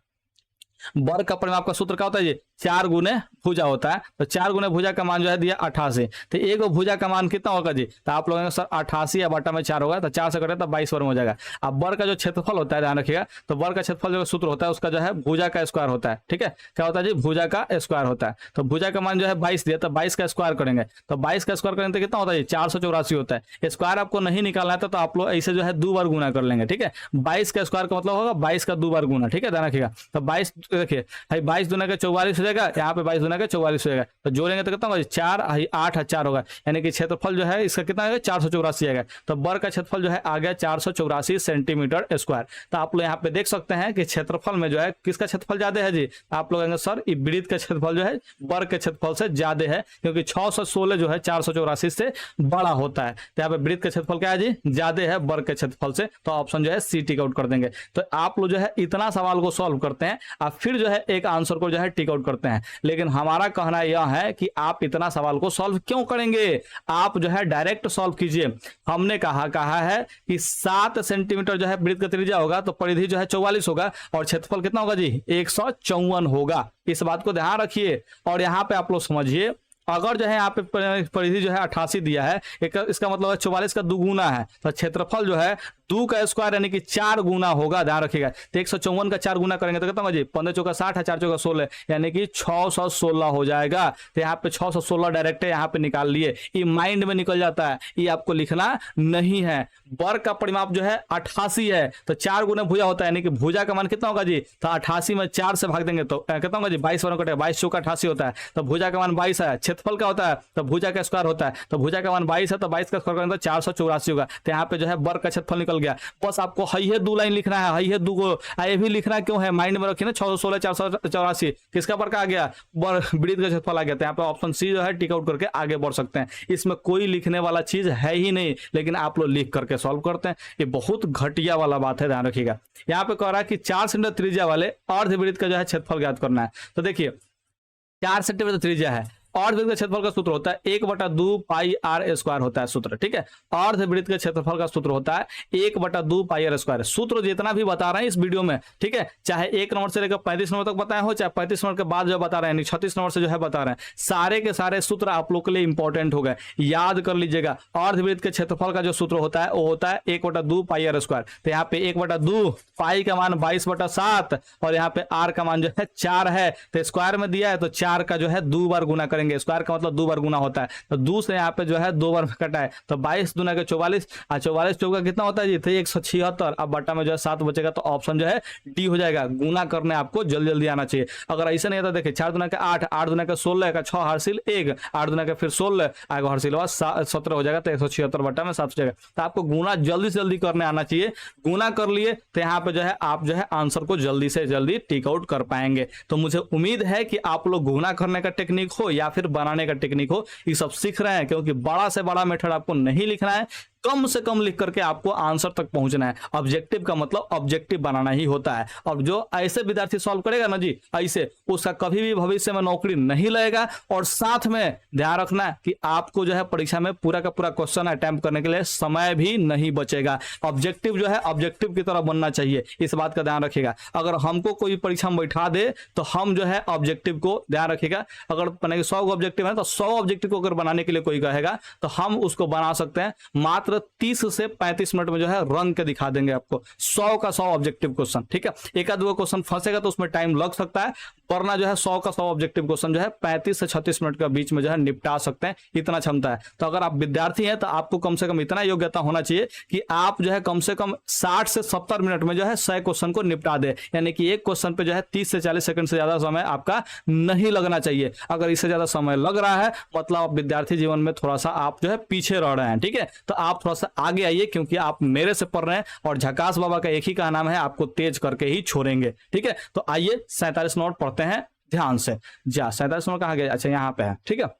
वर्ग का परिमाप का सूत्र क्या होता है जी, 4 गुने भुजा होता है। तो 4 गुने भुजा का मान जो है दिया 88, तो एक भुजा का मान कितना होगा जी, तो आप लोगों सर 88 या बटा में 4 होगा, तो 4 से कटे तो 22 वर्ग हो जाएगा। अब वर्ग का जो क्षेत्रफल होता है ध्यान रखिएगा, तो वर्ग का क्षेत्रफल जो सूत्र होता है उसका जो है भुजा का स्क्वायर होता है, ठीक है। क्या होता है जी, भुजा का स्क्वायर होता है। तो भुजा का मान जो है 22 दिया, तो 22 का स्क्वायर करेंगे, तो 22 का स्क्वायर करेंगे तो कितना होता है जी, 484 होता है। स्क्वायर आपको नहीं निकालना है तो आप लोग ऐसे जो है 2 बार गुना कर लेंगे, ठीक है। 22 का स्क्वायर का मतलब होगा 22 का 2 बार गुना, ठीक है, ध्यान रखिएगा। तो 22 देखिए भाई 22 दूना का 44 हो जाएगा, यहाँ पे 22 दूना का 44 हो जाएगा। तो जोड़ेंगे तो कितना होगा, 4 8 4 होगा, यानी कि क्षेत्रफल जो है इसका कितना आएगा, 484 आएगा। तो वर्ग का क्षेत्रफल जो है आ गया 484 सेंटीमीटर स्क्वायर। तो आप लोग यहाँ पे देख सकते हैं कि क्षेत्रफल में जो है किसका क्षेत्रफल ज्यादा है जी, आप लोग कहेंगे सर वृत्त का क्षेत्रफल जो है वर्ग के क्षेत्रफल से ज्यादा है, क्योंकि 616 जो है 484 से बड़ा होता है। तो यहाँ पे वृत्त का क्षेत्रफल क्या है जी, ज्यादा है वर्ग के क्षेत्रफल से। तो ऑप्शन जो है सी टिक आउट कर देंगे। तो आप लोग जो है इतना सवाल को सॉल्व करते हैं और फिर जो है एक आंसर को जो है टिक आउट करते हैं, लेकिन हमारा कहना यह है कि आप इतना सवाल को सॉल्व क्यों करेंगे, आप जो है डायरेक्ट सॉल्व कीजिए। हमने कहा है कि 7 सेंटीमीटर जो है वृत्त का त्रिज्या होगा, तो परिधि जो है 44 होगा और क्षेत्रफल कितना होगा जी, 154 होगा। इस बात को ध्यान रखिए। और यहाँ पे आप लोग समझिए, अगर जो है यहाँ पे परिधि जो है 88 दिया है, इसका मतलब है 44 का दुगुना है, तो क्षेत्रफल जो है 2 का स्क्वायर यानी कि 4 गुना होगा, ध्यान रखिएगा। तो 154 का 4 गुना करेंगे तो कितना होगा जी, 15 चौका 60 है, 4 चौका 16 यानी कि 616 हो जाएगा। तो यहाँ पे 616 डायरेक्ट है, यहाँ पे निकाल लिए, ये माइंड में निकल जाता है, ये आपको लिखना नहीं है। वर्ग का परिमाप जो है 88 है, तो 4 गुना भुजा होता है, यानी कि भुजा का मान कितना होगा जी, तो 88 में 4 से भाग देंगे तो कितना होगा जी, 22 वर्ग कटेगा, 22 चौका 88 होता है। तो भुजा का मान 22 है, क्षेत्रफल का होता है तो भुजा का स्क्वायर होता है, तो भुजा का मान 22 है, तो 22 का स्क्वायर करेंगे तो 484 होगा। तो यहाँ पे जो है वर्ग का क्षेत्रफल निकल गया। बस आपको हई 2 लाइन लिखना है, हई 2 को ये भी लिखना क्यों है, माइंड में रखिए ना। 616 484 किसका वर्ग आ गया, वृत्त का क्षेत्रफल आ गया। तो यहाँ पे ऑप्शन सी जो है टिक आउट करके आगे बढ़ सकते हैं। इसमें कोई लिखने वाला चीज है ही नहीं, लेकिन आप लोग लिख करके सॉल्व करते हैं, ये बहुत घटिया वाला बात है, ध्यान रखिएगा। यहाँ पे कह रहा है कि 4 सेंटीमीटर त्रिज्या वाले अर्धवृत्त का जो है क्षेत्रफल ज्ञात करना है। तो देखिए 4 सेंटीमीटर त्रिज्या है, अर्धवृत्त के क्षेत्रफल का सूत्र होता है 1/2 पाई आर स्क्वायर होता है सूत्र, ठीक है। अर्धवृत्त के क्षेत्रफल का सूत्र होता है 1/2 पाई आर स्क्वायर। सूत्र जितना भी बता रहे हैं इस वीडियो में, ठीक है, चाहे 1 नंबर से लेकर 35 नंबर तक बताए हो, चाहे 35 नंबर के बाद जो बता रहे हैं 36 नंबर से जो है बता रहे हैं, सारे के सारे सूत्र आप लोग के लिए इंपॉर्टेंट हो गए, याद कर लीजिएगा। अर्धवृत्त के क्षेत्रफल का जो सूत्र होता है वो होता है 1/2 पाई आर स्क्वायर। तो यहाँ पे 1/2 पाई का मान 22/7 और यहाँ पे आर का मान जो है 4 है, तो स्क्वायर में दिया है तो 4 का जो है 2 बार गुना करेंगे, स्क्वायर का मतलब 2 बार गुना होता है। तो 2 से यहाँ पे जो है 2 बार में कटा है, तो 22 दूना के 44 और 44 चौका कितना होता है जी, तो 176। अब बटा में जो है 7 बचेगा, तो ऑप्शन जो है डी हो जाएगा। गुना करने आपको जल्दी जल्दी आना चाहिए। अगर ऐसा नहीं आता, देखिए 4 दूना के 8, 8 दूना के 16 का 6 हासिल 1, 8 दूना के फिर 16 आगे हासिल हुआ 17 हो जाएगा, तो 176 बटा में 7 हो जाएगा। तो आपको गुना जल्दी से जल्दी करने आना चाहिए। गुना कर लिए तो यहाँ पे जो है आप जो है आंसर को जल्दी से जल्दी टिक आउट कर पाएंगे। तो मुझे उम्मीद है कि आप लोग गुना करने का टेक्निक हो या फिर बनाने का टेक्निक हो, ये सब सीख रहे हैं, क्योंकि बड़ा से बड़ा मेथड आपको नहीं लिखना है, कम से कम लिख करके आपको आंसर तक पहुंचना है। ऑब्जेक्टिव का मतलब ऑब्जेक्टिव बनाना ही होता है। और जो ऐसे विद्यार्थी सॉल्व करेगा ना जी ऐसे, उसका कभी भी भविष्य में नौकरी नहीं लगेगा। और साथ में ध्यान रखना कि आपको जो है परीक्षा में पूरा का पूरा क्वेश्चन अटेम्प्ट करने के लिए समय भी नहीं बचेगा। ऑब्जेक्टिव जो है ऑब्जेक्टिव की तरह बनना चाहिए, इस बात का ध्यान रखिएगा। अगर हमको कोई परीक्षा में बैठा दे तो हम जो है ऑब्जेक्टिव को ध्यान रखिएगा, अगर बनेगा 100 ऑब्जेक्टिव है तो 100 ऑब्जेक्टिव को अगर बनाने के लिए कोई कहेगा तो हम उसको बना सकते हैं मात्र 30 से 35 मिनट में, जो है रंग के दिखा देंगे आपको 100 का 100 ऑब्जेक्टिव क्वेश्चन, ठीक है। एक आध क्वेश्चन फंसेगा तो उसमें टाइम लग सकता है, वरना जो है 100 का 100 ऑब्जेक्टिव क्वेश्चन जो है 35 से 36 मिनट के बीच में जो है निपटा सकते हैं, इतना क्षमता है। तो अगर आप विद्यार्थी हैं तो आपको कम से कम इतना योग्यता होना चाहिए कि आप जो है कम से कम 60 से 70 मिनट में जो है 100 क्वेश्चन को निपटा दे, यानी कि एक क्वेश्चन पे जो है 30 से 40 सेकंड से ज्यादा समय आपका नहीं लगना चाहिए। अगर इससे ज्यादा समय लग रहा है मतलब आप विद्यार्थी जीवन में थोड़ा सा आप जो है पीछे रह रहे हैं, ठीक है। तो आप थोड़ा सा आगे आइए, क्योंकि आप मेरे से पढ़ रहे हैं और झकास बाबा का एक ही का नाम है, आपको तेज करके ही छोड़ेंगे, ठीक है। तो आइए 47 नंबर पढ़ते हैं ध्यान से। जा 47 नंबर कहाँ गया, अच्छा यहाँ पे है, ठीक है।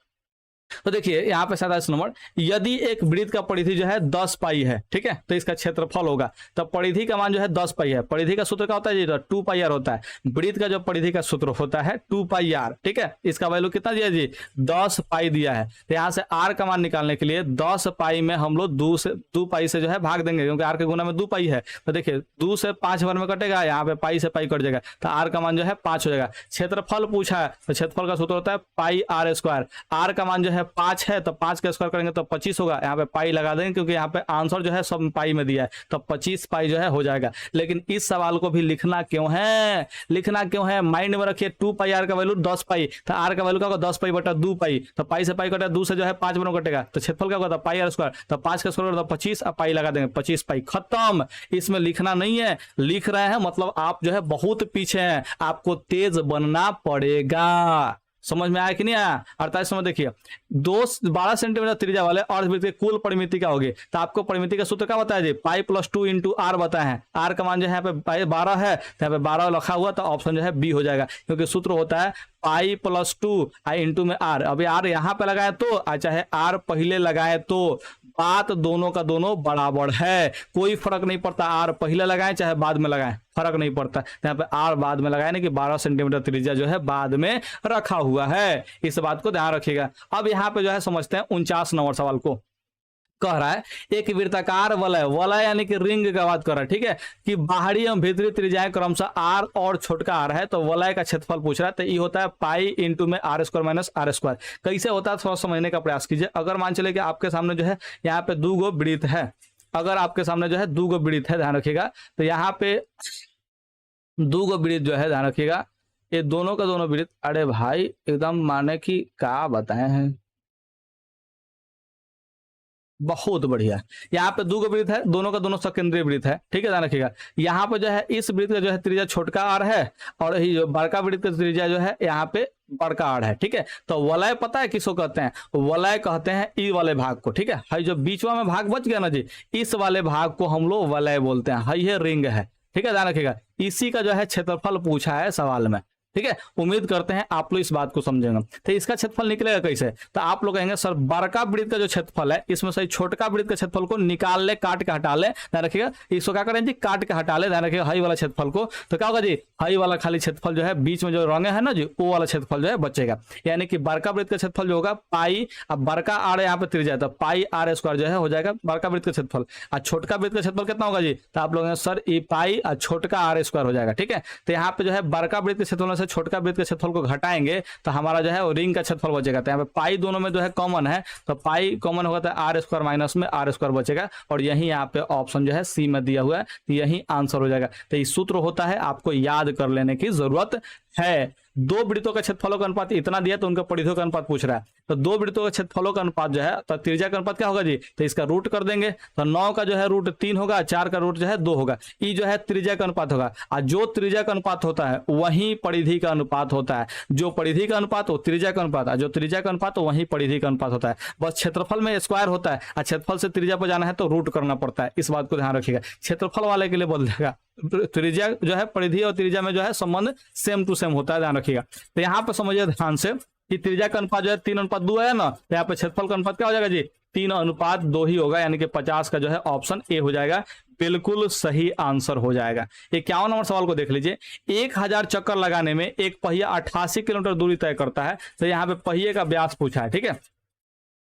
तो देखिए यहाँ पे 47 नंबर, यदि एक वृत्त का परिधि जो है 10 पाई है, ठीक है, तो इसका क्षेत्रफल होगा। तो परिधि का मान जो है 10 पाई है। परिधि का सूत्र क्या होता है जी, 2 पाई आर होता है। वृत्त का जो परिधि का सूत्र होता है 2 पाई आर, ठीक है। इसका वैल्यू कितना दिया जी, 10 पाई दिया है। तो यहाँ से आर का मान निकालने के लिए 10 पाई में हम लोग 2 पाई से जो है भाग देंगे, क्योंकि आर के गुना में 2 पाई है। तो देखिए 2 से 5 बार में कटेगा, यहाँ पे पाई से पाई कट जाएगा, तो आर का मान जो है 5 हो जाएगा। क्षेत्रफल पूछा है तो क्षेत्रफल का सूत्र होता है पाई आर स्क्वायर। आर का मान जो है 5 है तो 5 का स्क्वायर करेंगे तो 25 होगा, यहाँ पे पाई लगा देंगे क्योंकि यहाँ पे आंसर जो है सब पाई में दिया है, तो 25 पाई जो है हो जाएगा। लेकिन इस सवाल को भी लिखना क्यों है, माइंड में रखिए 2 पाई आर का वैल्यू 10 पाई, तो आर का वैल्यू क्या होगा 10 पाई बटा 2 पाई, तो पाई से पाई कटेगा, 2 से जो है 5 बनो कटेगा, तो क्षेत्रफल क्या होगा पाई आर स्क्वायर, तो 5 का स्क्वायर 25, अब पाई लगा देंगे 25 पाई, खत्म। इसमें लिखना नहीं है, लिख रहे हैं मतलब आप जो है बहुत पीछे हैं, आपको तेज बनना पड़ेगा। समझ में आया कि नहीं आया? 48 में देखिए 12 सेंटीमीटर त्रिज्या वाले अर्धवृत्त की कुल परिमिति क्या होगी, तो आपको परिमिति का सूत्र क्या बताया जी, पाई प्लस 2 इंटू आर बताए हैं। आर का मान जो है यहाँ पे 12 है, तो यहाँ पे 12 लिखा हुआ, तो ऑप्शन जो है बी हो जाएगा, क्योंकि सूत्र होता है पाई प्लस 2 आई इंटू में आर। अभी आर यहाँ पे लगाए तो चाहे आर पहले लगाए तो बात दोनों का दोनों बराबर है, कोई फर्क नहीं पड़ता, आर पहले लगाए चाहे बाद में लगाए फर्क नहीं पड़ता। यहाँ पे आर बाद में लगाए ना कि 12 सेंटीमीटर त्रिज्या जो है बाद में रखा हुआ है, इस बात को ध्यान रखिएगा। अब यहाँ पे जो है समझते हैं 49 नंबर सवाल को। कह रहा है एक वृत्ताकार वलय यानी कि रिंग का बात कर रहा है, ठीक है, कि बाहरी एवं भीतरी त्रिज्याएं क्रमशः आर और छोटका आर है, तो वलय का क्षेत्रफल पूछ रहा है, तो ये होता है पाई इंटू में R square minus R square. कैसे होता है थोड़ा समझने का प्रयास कीजिए। अगर मान चले कि आपके सामने जो है यहाँ पे 2 गो वृत्त है, अगर आपके सामने जो है 2 गो वृत्त है, ध्यान रखिएगा, तो यहाँ पे 2 गो वृत्त जो है ध्यान रखिएगा, ये दोनों का दोनों वृत्त, अरे भाई एकदम माने कि क्या बताए हैं, बहुत बढ़िया। यहाँ पे 2 गो वृत्त है, दोनों का दोनों सकेंद्रीय वृत्त है, ठीक है, ध्यान रखिएगा। यहाँ पे जो है इस वृत्त का जो है त्रिज्या छोटका आर है, और ये जो बड़का वृत्त का त्रिज्या जो है यहाँ पे बड़का आर है, ठीक है। तो वलय पता है किसको कहते हैं, वलय कहते हैं ई वाले भाग को, ठीक है। जो बीचवा में भाग बच गया ना जी, इस वाले भाग को हम लोग वलय बोलते हैं, ये रिंग है, ठीक है, ध्यान रखिएगा। इसी का जो है क्षेत्रफल पूछा है सवाल में, ठीक है। उम्मीद करते हैं आप लोग इस बात को समझेंगे। तो इसका क्षेत्रफल निकलेगा कैसे, तो आप लोग कहेंगे सर बड़का वृत्त का जो क्षेत्रफल है इसमें से छोटका वृत्त के क्षेत्रफल को निकाल ले, काट के हटा ले, ध्यान रखिएगा। इसको क्या करें जी, काट के हटा ले, ध्यान रखिएगा, हाई वाला क्षेत्रफल को, तो क्या होगा जी, हाई वाला खाली क्षेत्रफल जो है बीच में जो रंगे है ना जी, वो वाला क्षेत्रफल जो है बचेगा। यानी कि बड़का वृत्त का क्षेत्रफल जो होगा पाई, अब बड़का आर यहाँ पे त्रिज्या, तो पाई आर स्क्वायर जो है हो जाएगा बड़का वृत्त का क्षेत्रफल। और छोटका वृत्त का क्षेत्रफल कितना होगा जी, तो आप लोग सर ई पाई और छोटका आर स्क्वायर हो जाएगा, ठीक है। तो यहाँ पे जो है बड़का वृत्त के क्षेत्रफल से छोटका वृत्त के क्षेत्रफल को घटाएंगे तो हमारा जो है वो रिंग का क्षेत्रफल बचेगा। तो यहाँ पे पाई दोनों में जो है कॉमन है, तो पाई कॉमन होगा तो आर स्क्वायर माइनस में आर स्क्वायर बचेगा, और यही यहाँ पे ऑप्शन जो है सी में दिया हुआ है, तो यही आंसर हो जाएगा। तो ये सूत्र होता है, आपको याद कर लेने की जरूरत है। 2 वृत्तों का क्षेत्रफलों का अनुपात इतना दिया, तो उनका परिधियों का अनुपात पूछ रहा है, तो 2 वृत्तों का क्षेत्रफलों का अनुपात जो है, तो त्रिज्या का अनुपात क्या होगा जी, तो इसका रूट कर देंगे, तो 9 का जो है रूट 3 होगा, 4 का रूट जो है 2 होगा, ये जो है त्रिज्या का अनुपात होगा। और जो त्रिज्या का अनुपात होता है वही परिधि का अनुपात होता है, जो परिधि का अनुपात हो त्रिज्या का अनुपात, जो त्रिज्या का अनुपात हो वही परिधि का अनुपात होता है। बस क्षेत्रफल में स्क्वायर होता है, और क्षेत्रफल से त्रिज्या पर जाना है तो रूट करना पड़ता है, इस बात को ध्यान रखिएगा। क्षेत्रफल वाले के लिए बोल देगा, त्रिज्या जो है परिधि और त्रिज्या में जो है संबंध सेम टू सेम होता है, ध्यान रखिएगा। तो यहाँ पे समझिए ध्यान से कि त्रिज्या का अनुपात जो है 3:2 है ना, तो यहाँ पे क्षेत्रफल का अनुपात क्या हो जाएगा जी, 3:2 ही होगा, यानी कि 50 का जो है ऑप्शन ए हो जाएगा, बिल्कुल सही आंसर हो जाएगा। 51 नंबर सवाल को देख लीजिए। 1000 चक्कर लगाने में एक पहिया 88 किलोमीटर दूरी तय करता है, तो यहाँ पे पहिए का व्यास पूछा है, ठीक है।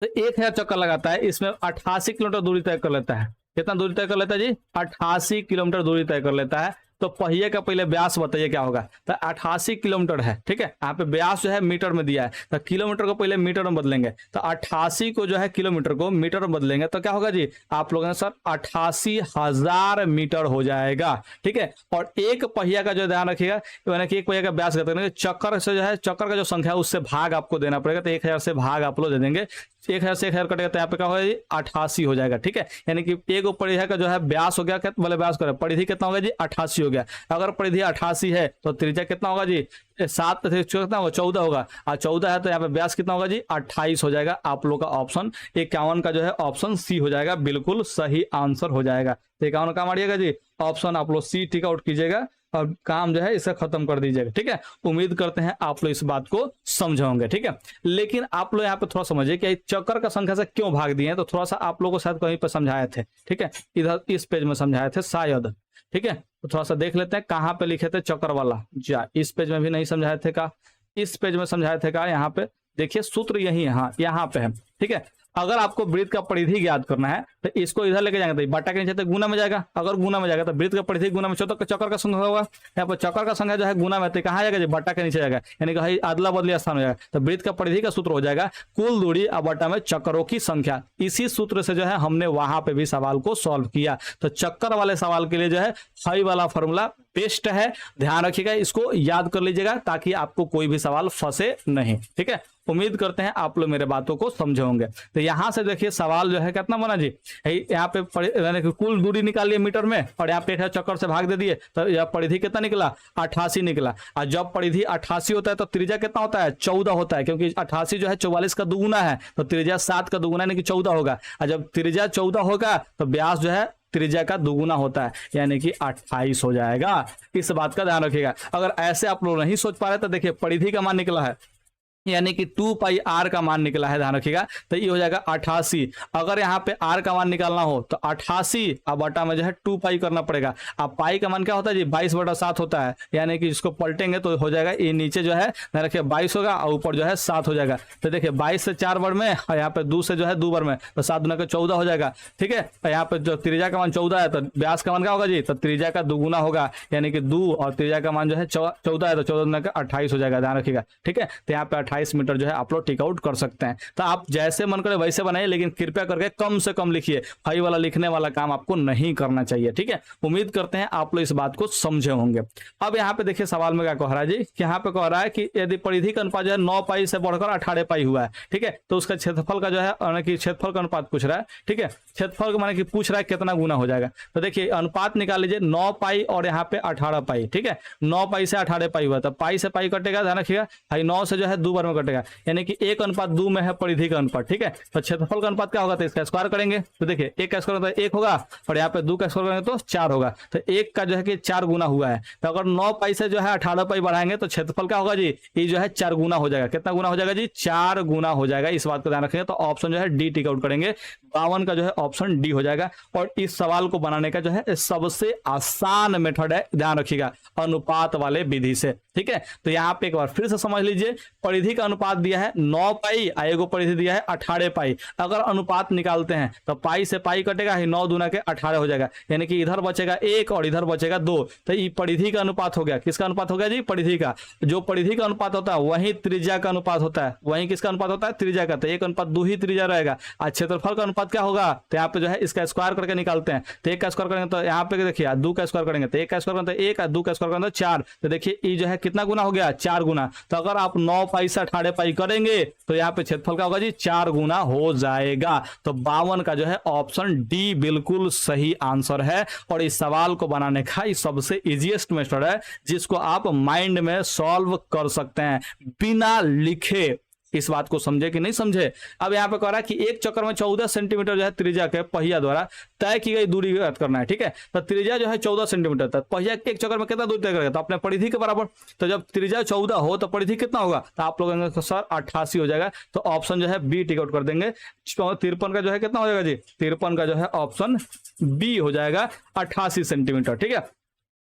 तो 1000 चक्कर लगाता है, इसमें 88 किलोमीटर दूरी तय कर लेता है। कितना दूरी तय कर लेता है जी, 88 किलोमीटर दूरी तय कर लेता है। तो पहिए का पहले व्यास बताइए क्या होगा, तो 88 किलोमीटर है, ठीक है। यहाँ पे व्यास जो है मीटर में दिया है, तो किलोमीटर को पहले मीटर में बदलेंगे, तो 88 को जो है किलोमीटर को मीटर में बदलेंगे, तो क्या होगा जी, आप लोगों ने सर 88,000 मीटर हो जाएगा, ठीक है। और एक पहिया का जो ध्यान रखिएगा, यानी कि एक पहिया का व्यास कहते हैं, चक्कर से जो है चक्कर का जो संख्या है उससे भाग आपको देना पड़ेगा, तो 1000 से भाग आप लोग दे देंगे, 1000 से 1000 कटेगा, तो यहाँ पे क्या होगा जी, 88 हो जाएगा, ठीक है। यानी कि एक परिधि का जो है व्यास हो गया, बोले व्यास करें, परिधि कितना होगा जी, 88 हो गया। अगर परिधि 88 है तो त्रिज्या कितना होगा जी, 7 कितना होगा, 14 होगा, और 14 है तो यहाँ पे व्यास कितना होगा जी, 28 हो जाएगा। आप लोग का ऑप्शन 51 का जो है ऑप्शन सी हो जाएगा, बिल्कुल सही आंसर हो जाएगा। तो 51 का मारिएगा जी, ऑप्शन आप लोग सी टिक आउट कीजिएगा, और काम जो है इसे खत्म कर दीजिएगा, ठीक है। उम्मीद करते हैं आप लोग इस बात को समझोगे, ठीक है। लेकिन आप लोग यहाँ पे थोड़ा समझिए कि चक्कर का संख्या से क्यों भाग दिए हैं, तो थोड़ा सा आप लोगों को शायद कहीं पर समझाए थे, ठीक है, इधर इस पेज में समझाए थे शायद, ठीक है। तो थोड़ा सा देख लेते हैं कहाँ पे लिखे थे चक्कर वाला, जा इस पेज में भी नहीं समझाए थे का, इस पेज में समझाए थे का, यहाँ पे देखिए सूत्र यही है, हाँ यहाँ पे है, ठीक है। अगर आपको वृत्त का परिधि ज्ञात करना है तो इसको इधर लेके जाएंगे तो बटा के नीचे तो गुना में जाएगा, अगर गुना में जाएगा तो वृत्त का परिधि गुना में चक्कर का संख्या होगा, यहाँ पर चक्कर का संख्या जो है गुना में तो कहाँ जाएगा जी बटा के नीचे जाएगा, यानी कि अदला बदली स्थान हो जाएगा। तो वृत्त का परिधि का सूत्र हो जाएगा कुल दूरी अब बटा में चक्करों की संख्या। इसी सूत्र से जो है हमने वहां पे भी सवाल को सॉल्व किया। तो चक्कर वाले सवाल के लिए जो है फाई वाला फॉर्मूला बेस्ट है, ध्यान रखिएगा, इसको याद कर लीजिएगा ताकि आपको कोई भी सवाल फंसे नहीं। ठीक है, उम्मीद करते हैं आप लोग मेरे बातों को समझे होंगे। तो यहां से देखिए सवाल जो है कितना बना जी, यहाँ पे कुल दूरी निकालिए मीटर में और यहाँ पे चक्कर से भाग दे दिए तो यह परिधि कितना निकला 88 निकला। और जब परिधि 88 होता है तो त्रिज्या कितना होता है 14 होता है, क्योंकि 88 जो है 44 का दुगुना है तो त्रिज्या 7 का दुगुना यानी कि 14 होगा। और जब त्रिज्या 14 होगा तो व्यास जो है त्रिज्या का दुगुना होता है यानी कि 28 हो जाएगा। इस बात का ध्यान रखिएगा। अगर ऐसे आप लोग नहीं सोच पा रहे तो देखिए परिधि का मान निकला है यानी कि 2 पाई आर का मान निकला है, ध्यान रखिएगा, तो ये हो जाएगा 88। अगर यहाँ पे आर का मान निकालना हो तो 88 अब बटा में जो है 2 पाई करना पड़ेगा। अब पाई का मान क्या होता है जी 22/7 होता है, यानी कि इसको पलटेंगे तो हो जाएगा ये नीचे जो है ध्यान रखिए 22 होगा और ऊपर जो है 7 हो जाएगा। तो देखिए 22 से 4 बार में और यहाँ पे 2 से जो है 2 बार में तो 7 दूना का 14 हो जाएगा। ठीक है, यहाँ पे जो त्रिज्या का मान 14 है तो व्यास का मान क्या होगा जी, तो त्रिज्या का दुगुना होगा यानी कि 2 और त्रिज्या का मान जो है 14 है तो 14 दूना का 28 हो जाएगा, ध्यान रखिएगा। ठीक है, तो यहाँ पे 28 मीटर जो है आप लोग टिक आउट कर सकते हैं। तो आप जैसे मन करे वैसे बनाइए, लेकिन कृपया करके कम से कम लिखिए, फाई वाला लिखने वाला काम आपको नहीं करना चाहिए। ठीक है, उम्मीद करते हैं आप लोग इस बात को समझे होंगे। अब यहाँ पे देखिए सवाल में क्या कह रहा है जी, कि यहाँ पे कह रहा है कि यदि परिधि का अनुपात जो है 9 पाई से बढ़कर 18 पाई हुआ है, ठीक है, तो उसका क्षेत्रफल का जो है यानी कि क्षेत्रफल का अनुपात पूछ रहा है। ठीक है, क्षेत्रफल माने कि पूछ रहा है कितना गुना हो जाएगा। तो देखिए अनुपात निकाल लीजिए 9 पाई और यहाँ पे 18 पाई। ठीक है, 9 पाई से 18 पाई हुआ तो पाई से पाई कटेगा, ध्यान रखिएगा, 9 से जो है 2 बार में कटेगा यानी कि 1:2 में है परिधि का अनुपात। ठीक है, तो क्षेत्रफल का अनुपात क्या होगा तो इसका स्क्वायर करेंगे तो देखिए 1 का स्क्वायर तो 1 होगा और यहाँ पे 2 का स्क्वायर करेंगे तो 4 होगा। तो 1 का जो है कि 4 गुना हुआ है, तो अगर 9 पाई से जो है 18 पाई बढ़ाएंगे तो क्षेत्रफल क्या होगा जी, ये जो है 4 गुना हो जाएगा। कितना गुना हो जाएगा जी, 4 गुना हो जाएगा। इस बात को ध्यान रखेंगे तो ऑप्शन जो है डी टिक आउट करेंगे, 52 का जो है ऑप्शन डी हो जाएगा। और इस सवाल को बनाने का जो है सबसे आसान मेथड है, ध्यान रखिएगा, अनुपात वाले विधि से। ठीक है, तो यहाँ पे एक बार फिर से समझ लीजिए, परिधि का अनुपात दिया है 9 पाई, आएगो परिधि दिया है 18 पाई। अगर अनुपात निकालते हैं तो पाई से पाई कटेगा, 9 दूना के 18 हो जाएगा यानी कि इधर बचेगा 1 और इधर बचेगा 2। तो ये परिधि का अनुपात हो गया। किसका अनुपात हो गया जी, परिधि का। जो परिधि का अनुपात होता है वही त्रिज्या का अनुपात होता है, वही किसका अनुपात होता है, त्रिज्या का। तो 1:2 ही त्रिज्या रहेगा। आज क्षेत्रफल का अनुपात क्या होगा, तो यहाँ पे जो है इसका स्क्वायर करके निकालते हैं। तो 1 का स्क्वायर करेंगे तो यहाँ पे देखिए 2 का स्क्वायर करेंगे तो 1 का स्क्वायर करेंगे तो 1, 2 का स्क्वायर करेंगे तो 4। तो देखिए ये जो है कितना गुना हो गया, 4 गुना। तो अगर आप 9 पाई से 18 पाई करेंगे तो यहाँ पे क्षेत्रफल का होगा जी 4 गुना हो जाएगा। तो 52 का जो है ऑप्शन डी बिल्कुल सही आंसर है। और इस सवाल को बनाने का ये सबसे इजीएस्ट मेथड है जिसको आप माइंड में सॉल्व कर सकते हैं बिना लिखे। इस बात को समझे कि नहीं समझे। अब यहाँ पे कह रहा है कि एक चक्कर में 14 सेंटीमीटर जो है त्रिज्या के पहिया द्वारा तय की गई दूरी ज्ञात करना है। ठीक है, तो त्रिज्या जो है 14 सेंटीमीटर तक, पहिया एक चक्कर में कितना दूरी तय करेगा, तो अपने परिधि के बराबर। तो जब त्रिज्या 14 हो तो परिधि कितना होगा, तो आप लोग सर 88 हो जाएगा। तो ऑप्शन जो है बी टिक आउट कर देंगे। 53 का जो है कितना हो जाएगा जी, 53 का जो है ऑप्शन बी हो जाएगा 88 सेंटीमीटर। ठीक है,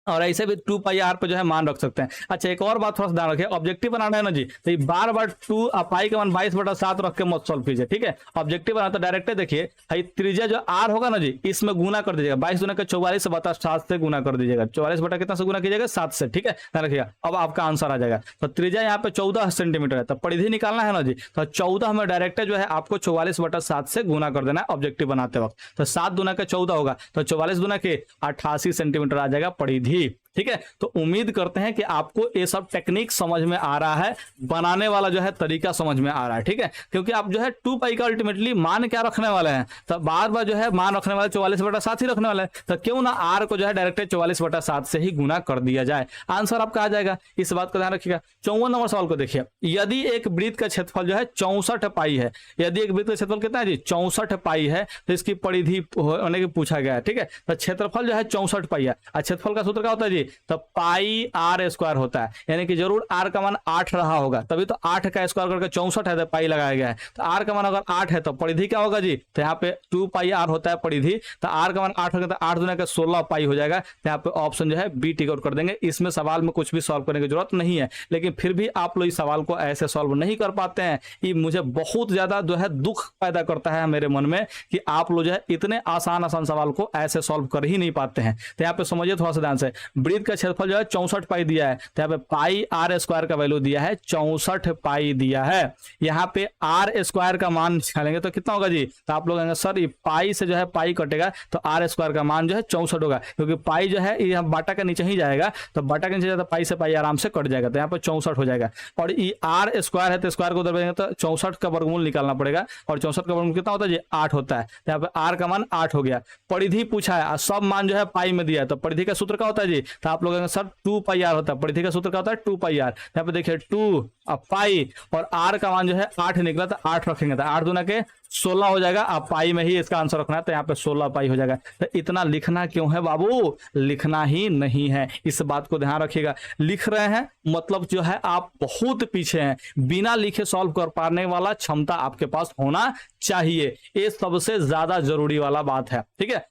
और ऐसे भी 2 पाई आर पे जो है मान रख सकते हैं। अच्छा एक और बात थोड़ा सा ध्यान रखिए, ऑब्जेक्टिव बनाना है ना जी, तो बार बार 2 पाई का मान 22/7 रख के मत सॉल्व कीजिए। ठीक है, ऑब्जेक्टिव बनाना तो डायरेक्ट देखिए त्रिज्या जो आर होगा ना जी, इसमें गुना कर दीजिएगा, 22 दूना का 44/7 से गुना कर दीजिएगा, 44 बटा कितना से गुना कीजिएगा, 7 से। ठीक है, ध्यान रखिएगा, अब आपका आंसर आ जाएगा। तो त्रिज्या यहाँ पे 14 सेंटीमीटर है, तो परिधि निकालना है ना जी, तो 14 में डायरेक्ट जो है आपको 44/7 से गुना कर देना है ऑब्जेक्टिव बनाते वक्त। तो 7 दूना का 14 होगा, तो 44 दूना के 88 सेंटीमीटर आ जाएगा परिधि। ठीक है, तो उम्मीद करते हैं कि आपको ये सब टेक्निक समझ में आ रहा है, बनाने वाला जो है तरीका समझ में आ रहा है। ठीक है, क्योंकि आप जो है 2 पाई का अल्टीमेटली मान क्या रखने वाले हैं, तो बार बार जो है मान रखने वाले 44/7 ही रखने वाले हैं। तो क्यों ना आर को जो है डायरेक्ट 44/7 से ही गुना कर दिया जाए, आंसर आपका आ जाएगा। इस बात का ध्यान रखिएगा। 54 नंबर सवाल को देखिए, यदि एक वृत्त का क्षेत्रफल जो है 64 पाई है, यदि एक वृत्त का क्षेत्रफल कितना है जी, 64 पाई है, तो इसकी परिधि होने की पूछा गया है। ठीक है, तो क्षेत्रफल जो है 64 पाई है। क्षेत्रफल का सूत्र क्या होता है जी, जी, तो पाई आर स्क्वायर होता है, यानी कि जरूर आर का मान 8 रहा होगा, तभी तो 8 का स्क्वायर करके 64 है, तो पाई लगाया गया है। तो आर का मान अगर 8 है तो परिधि क्या होगा जी, तो यहाँ पे 2 पाई आर होता है परिधि, तो आर का मान 8 होगा, तो 8 दूना का 16 पाई हो जाएगा। तो यहाँ पे ऑप्शन जो है बी टिक आउट कर देंगे। इसमें सवाल में कुछ भी सॉल्व करने की जरूरत नहीं है, लेकिन फिर भी आप लोग इस सवाल को ऐसे सॉल्व नहीं कर पाते हैं, ये मुझे बहुत ज्यादा जो है दुख पैदा करता है मेरे मन में कि आप लोग जो है इतने आसान आसान सवाल को ऐसे सॉल्व कर ही नहीं पाते हैं। तो यहाँ पे समझिए थोड़ा सा ध्यान से, वृत्त का क्षेत्रफल जो है 64 पाई दिया है, तो यहाँ पे पाई आर स्क्वायर का वैल्यू दिया है 64 पाई दिया है। यहाँ पे आर स्क्वायर का मान निकालेंगे तो कितना होगा जी, तो आप लोग कहेंगे सर ये पाई से जो है पाई कटेगा तो आर स्क्वायर का मान जो है 64 होगा, क्योंकि पाई जो है ये बाटा के नीचे ही जाएगा, तो बाटा के नीचे जाता पाई से पाई आराम से कट जाएगा, तो यहाँ पे 64 हो जाएगा। और ये आर स्क्वायर है तो स्क्वायर को उधर भेजेंगे तो 64 का वर्गमूल निकालना पड़ेगा, और 64 का वर्गमूल कितना होता है जी, 8 होता है। तो यहाँ पे आर का मान 8 हो गया। परिधि पूछा है, सब मान जो है पाई में दिया है, तो परिधि का सूत्र क्या होता है जी, तो आप लोग सर 2 पाई आर होता है, परिधि का सूत्र क्या होता है 2 पाई आर। यहाँ पे देखिए 2 पाई और आर का मान जो है 8 निकला, तो 8 रखेंगे तो 8 दूना के 16 हो जाएगा। आप पाई में ही इसका आंसर रखना है, तो यहाँ पे 16 पाई हो जाएगा। तो इतना लिखना क्यों है बाबू, लिखना ही नहीं है, इस बात को ध्यान रखिएगा। लिख रहे हैं मतलब जो है आप बहुत पीछे हैं, बिना लिखे सॉल्व कर पाने वाला क्षमता आपके पास होना चाहिए, ये सबसे ज्यादा जरूरी वाला बात है। ठीक है,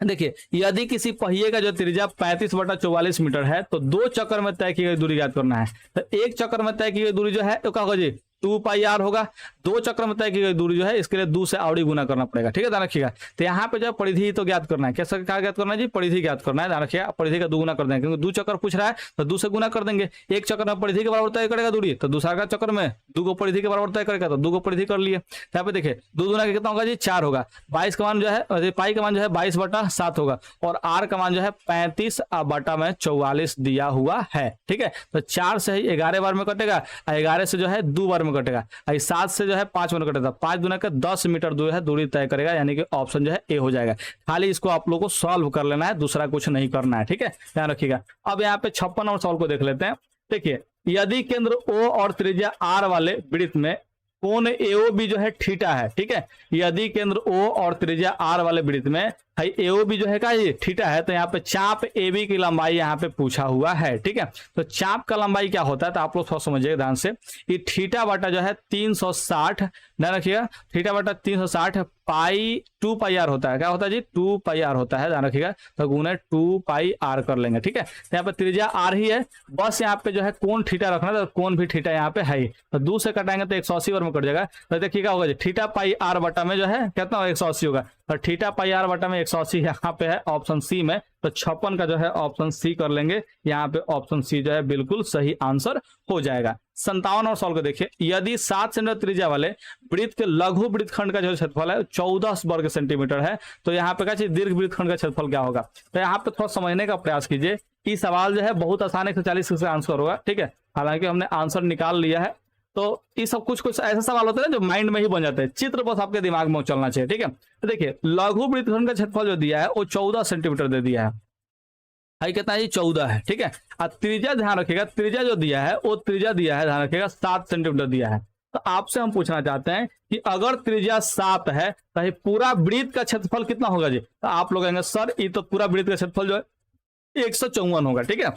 देखिए यदि किसी पहिए का जो त्रिज्या 35/44 मीटर है तो 2 चक्कर में तय की गई दूरी ज्ञात करना है। तो एक चक्कर में तय की गई दूरी जो है तो क्या होगा जी, 2 पाई आर होगा। 2 चक्कर में तय की गई दूरी जो है इसके लिए 2 से आवड़ी गुना करना पड़ेगा। ठीक है, ध्यान रखिएगा। तो यहाँ पे जो है परिधि तो ज्ञात करना है, कैसे क्या ज्ञात करना है जी, परिधि ज्ञात करना है। ध्यान रखिएगा, परिधि का 2 गुना कर देंगे, क्योंकि 2 चक्कर पूछ रहा है तो 2 से गुना कर देंगे। एक चक्कर में परिधि के बराबर तय करेगा दूरी, तो दूसरा का चक्कर में 2 को परिधि के बराबर तय करेगा, तो 2 को परिधि कर लिए। यहाँ पे देखिए 2 गुना कितना होगा जी, 4 होगा। 22 का मान जो है, पाई का मान जो है 22/7 होगा, और आर का मान जो है 35/44 दिया हुआ है। ठीक है, तो 4 से ही 11 बार में कटेगा, 11 से जो है 2 बार में कटेगा, 7 से जो है 5 में कटेगा, 5 दूना का 10 मीटर जो है दूरी तय करेगा, यानी कि ऑप्शन जो है ए हो जाएगा। खाली इसको आप लोगों को सॉल्व कर लेना है, दूसरा कुछ नहीं करना है। ठीक है, ध्यान रखिएगा। अब यहाँ पे 56 और सॉल्व को देख लेते हैं। देखिए यदि केंद्र ओ और त्रिज्या आर वाले वृत्त में कोण एओबी जो है थीटा है। ठीक है, यदि केंद्र ओ और त्रिज्या आर वाले वृत्त में एओबी जो है का ये थीटा है, तो यहाँ पे चाप एबी की लंबाई यहाँ पे पूछा हुआ है। ठीक है, तो चाप का लंबाई क्या होता है, तो आप लोग थोड़ा समझिएगा ध्यान से। ये थीटा बटा जो है 360, ध्यान रखिएगा, थीटा बटा 360 पाई 2 पाई आर होता है। क्या होता है जी, 2 पाई आर होता है, ध्यान रखिएगा। तो गुना 2 पाई आर कर लेंगे। ठीक है, तो यहाँ पे त्रिज्या आर ही है, बस यहाँ पे जो है कोण थीटा रखना, तो कोण भी थीटा यहाँ पे है ही, तो 2 से कटाएंगे तो 180 बार में कट जाएगा। तो देखिए क्या होगा जी, थीटा पाई आर बटा में जो है कितना होगा, 180 होगा, और थीटा पाई आर बटा में 180 यहाँ पे है ऑप्शन सी में, तो 56 का जो है ऑप्शन सी कर लेंगे। यहाँ पे ऑप्शन सी जो है बिल्कुल सही आंसर हो जाएगा। 57 और सॉल्व को देखिए, यदि 7 सेंटीमीटर त्रिज्या वाले वृत्त के लघु वृत्तखंड का जो क्षेत्रफल है 14 वर्ग सेंटीमीटर है, तो यहाँ पे क्या चाहिए, दीर्घ वृत्तखंड का क्षेत्रफल क्या होगा। तो यहाँ पे थोड़ा समझने का प्रयास कीजिए। ये सवाल जो है बहुत आसान 140 से आंसर होगा। ठीक है, हालांकि हमने आंसर निकाल लिया है, तो ये सब कुछ ऐसे सवाल होते हैं जो माइंड में ही बन जाते हैं, चित्र बस आपके दिमाग में चलना चाहिए। ठीक है, तो देखिए लघु वृत्तखंड का क्षेत्रफल जो दिया है वो 14 सेंटीमीटर दे दिया है, कितना है 14 है। ठीक है, और त्रिज्या ध्यान रखिएगा, त्रिज्या जो दिया है वो त्रिज्या दिया है, ध्यान रखिएगा 7 सेंटीमीटर दिया है। तो आपसे हम पूछना चाहते हैं कि अगर त्रिज्या 7 है तो पूरा वृत्त का क्षेत्रफल कितना होगा जी, तो आप लोग कहेंगे सर ये तो पूरा वृत्त का क्षेत्रफल जो है 154 होगा। ठीक है,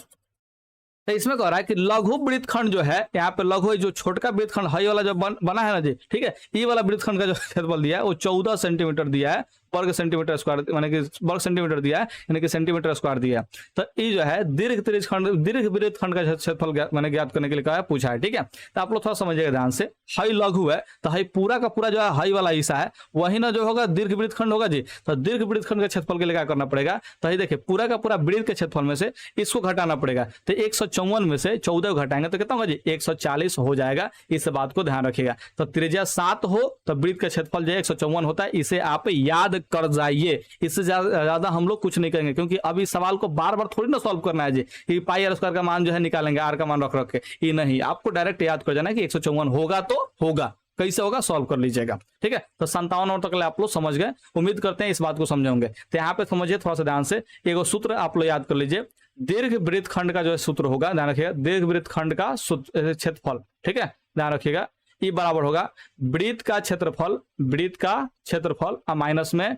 तो इसमें कह रहा है कि लघु वृत्तखंड जो है, यहाँ पे लघु जो छोटका वृत्तखंड हाई वाला जो बना है ना जी, ठीक है, ये वाला वृत्तखंड का जो क्षेत्रफल दिया है वो 14 सेंटीमीटर दिया है, वर्ग सेंटीमीटर स्क्वायर, माने कि वर्ग सेंटीमीटर दिया है, यानी कि सेंटीमीटर स्क्वायर दिया है। तो ये जो है दीर्घ वृत्तखंड का क्षेत्रफल मैंने ज्ञात करने के लिए कहा है, पूछा है। ठीक है, तो आप लोग थोड़ा समझिएगा ध्यान से। हाई लघु है तो हाई पूरा का पूरा जो है हाई वाला हिस्सा है वही ना जो होगा दीर्घ वृत्तखंड होगा जी। तो दीर्घ वृत्तखंड के क्षेत्रफल के लिए क्या करना पड़ेगा, तो ये देखिए पूरा का पूरा वृत्त के क्षेत्रफल में से इसको घटाना पड़ेगा। तो 154 में से 14 घटाएंगे तो कितना होगा जी, 140 हो जाएगा। इस बात को ध्यान रखिएगा। तो त्रिज्या 7 हो तो वृत्त का क्षेत्रफल जो है 154 होता है, इसे आप याद कर जाइए। इससे ज्यादा हम लोग कुछ नहीं करेंगे, क्योंकि अब इस सवाल को बार बार थोड़ी ना सॉल्व करना है जी कि पाई आर स्क्वायर का मान जो है निकालेंगे, आर का मान रख के, ये नहीं, आपको डायरेक्ट याद कर जाना है कि 154 होगा तो होगा, कैसे होगा सॉल्व कर लीजिएगा। ठीक है, तो 57 और तक आप लोग समझ गए, उम्मीद करते हैं इस बात को समझेंगे। तो यहाँ पे समझिए थोड़ा सा ध्यान से, एक सूत्र आप लोग याद कर लीजिए। दीर्घ वृत्तखंड का जो है सूत्र होगा, ध्यान रखिएगा, दीर्घ वृत्तखंड का क्षेत्रफल, ठीक है, ध्यान रखिएगा, ये बराबर होगा वृत्त का क्षेत्रफल माइनस में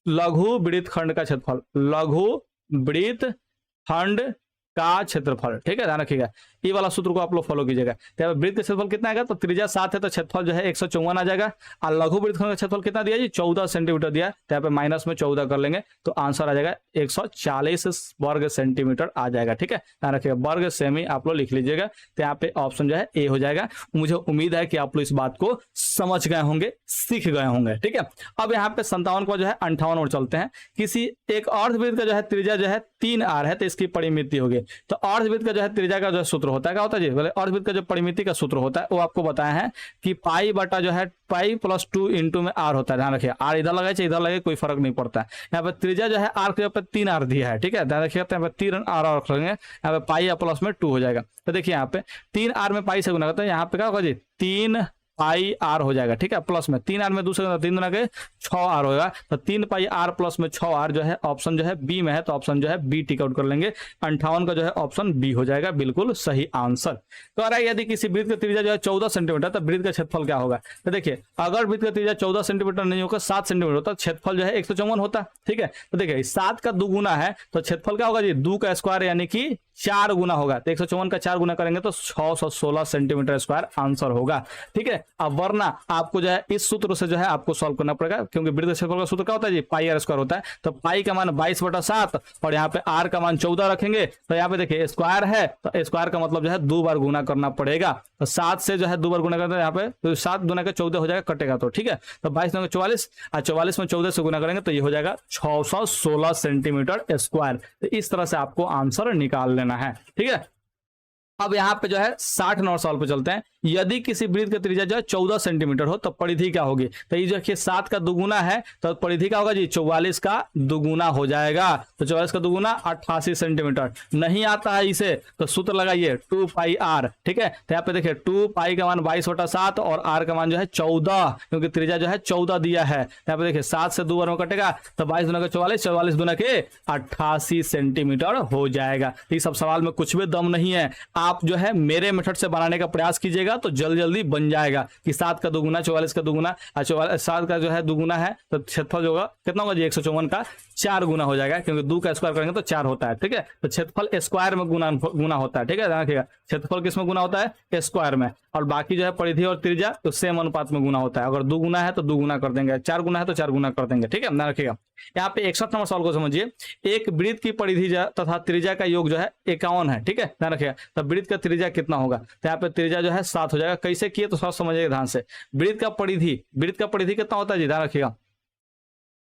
लघु वृत्तखंड का क्षेत्रफल, लघु वृत्तखंड खंड का क्षेत्रफल, ठीक है, ध्यान रखिएगा। ये वाला सूत्र को आप लोग फॉलो कीजिएगा। तो यहाँ पे वृत्त का क्षेत्रफल कितना आएगा, तो त्रिज्या 7 है तो क्षेत्रफल जो है 154 आ जाएगा। और लघु वृत्तखंड का क्षेत्रफल कितना दिया जी, 14 सेंटीमीटर दिया। तो यहाँ पे माइनस में 14 कर लेंगे तो आंसर आ जाएगा 140 वर्ग सेंटीमीटर आ जाएगा, ठीक है, ध्यान रखिएगा। वर्ग सेमी आप लोग लिख लीजिएगा। तो यहाँ पे ऑप्शन जो है ए हो जाएगा। मुझे उम्मीद है कि आप लोग इस बात को समझ गए होंगे, सीख गए होंगे, ठीक है। अब यहाँ पे 57 को जो है 58 और चलते हैं। किसी एक अर्धवृत्त का जो है त्रिज्या जो है 3r है तो इसकी परिमिति होगी। तो अर्धवृत्त का जो है त्रिज्या का जो सूत्र होता है, क्या होता है जी, बोले अर्धवृत्त का जो परिमिति का सूत्र होता है वो आपको बताया है कि पाई बटा जो है पाई प्लस 2 इंटू में आर होता है। ध्यान रखिए, आर इधर लगाए चाहे इधर लगे कोई फर्क नहीं पड़ता है। यहाँ पे त्रिज्या जो है आर के पे 3r दिया है, ठीक है, ध्यान रखिएगा। यहाँ पे 3r रखेंगे, यहाँ पे पाई या प्लस में 2 हो जाएगा। तो देखिए यहाँ पे 3r में पाई से गुना करते हैं, यहाँ पे क्या होगा जी 3 पाई आर हो जाएगा, ठीक है, प्लस में 3r में दूसरे 3 गुना के 6r होगा। तो 3 पाई आर प्लस में 6r जो है ऑप्शन जो है बी में है, तो ऑप्शन जो है बी टिक आउट कर लेंगे। 58 का जो है ऑप्शन बी हो जाएगा, बिल्कुल सही आंसर। तो अरे यदि किसी वृत्त का त्रिज्या जो है 14 सेंटीमीटर, तो वृत्त का क्षेत्रफल क्या होगा। तो देखिए अगर वृत्त का त्रिज्या 14 सेंटीमीटर नहीं होगा 7 सेंटीमीटर होता, क्षेत्रफल जो है 154 होता, ठीक है। तो देखिए 7 का 2 गुना है तो क्षेत्रफल क्या होगा जी 2 का स्क्वायर यानी कि 4 गुना होगा। तो 154 का 4 गुना करेंगे तो 616 सेंटीमीटर स्क्वायर आंसर होगा, ठीक है। अब वरना आपको जो है इस सूत्र से जो है आपको सॉल्व करना पड़ेगा, क्योंकि वृत्त क्षेत्रफल का सूत्र क्या होता है जी पाई आर स्क्वायर होता है। तो पाई का मान 22/7 और यहाँ पे आर का मान 14 रखेंगे। तो यहाँ पे देखिए स्क्वायर है तो स्क्वायर का मतलब जो है 2 बार गुना करना पड़ेगा। तो 7 से जो है 2 बार गुना करते हैं, यहाँ पे तो 7 गुना के 14 हो जाएगा, कटेगा तो, ठीक है। तो 22 गुना 44 और 44 में 14 से गुना करेंगे तो ये हो जाएगा 616 सेंटीमीटर स्क्वायर। तो इस तरह से आपको आंसर निकाल लेना है, ठीक है। अब यहाँ पे जो है 60 नंबर सवाल पे चलते हैं। यदि किसी वृत्त का त्रिज्या जो है 14 सेंटीमीटर हो तो परिधि क्या होगी। तो ये जो 7 का दुगुना है तो परिधि क्या होगा जी 44 का दुगुना हो जाएगा। तो 44 का दुगुना 88 सेंटीमीटर। नहीं आता है इसे तो सूत्र लगाइए 2 पाई आर, ठीक है। तो यहाँ पे देखिए 2 पाई का मान 22/7 और आर का मान जो है 14, क्योंकि त्रिज्या जो है 14 दिया है। यहाँ पे देखिए 7 से 2 बार में कटेगा तो 22 दुना के 44, 44 दुना के 88 सेंटीमीटर हो जाएगा। इस सब सवाल में कुछ भी दम नहीं है, आप जो है मेरे मेथड से बनाने का प्रयास कीजिएगा तो जल्दी जल्दी बन जाएगा कि 7 का दुगुना 44 का दुगुना 7 का जो है दुगुना है तो क्षेत्रफल होगा कितना होगा जी 154 का 4 गुना हो जाएगा, क्योंकि 2 का स्क्वायर करेंगे तो 4 होता है, ठीक है। तो क्षेत्रफल स्क्वायर में गुना होता है, ठीक है, ध्यान रखिएगा। क्षेत्रफल किस में गुना होता है स्क्वायर में, और बाकी जो है परिधि और त्रिज्या तो सेम अनुपात में गुना होता है। अगर 2 गुना है तो 2 गुना कर देंगे, 4 गुना है तो 4 गुना कर देंगे, ठीक है, ध्यान रखिएगा। यहाँ पे 61 नंबर सवाल को समझिए। एक वृत्त की परिधि तथा त्रिज्या का योग जो है 51 है, ठीक है, ध्यान रखिएगा। तो वृत्त का त्रिज्या कितना होगा। तो यहाँ पे त्रिज्या जो है 7 हो जाएगा। कैसे किए तो सब समझिएगा ध्यान से। वृत्त का परिधि कितना होता है जी, ध्यान रखिएगा।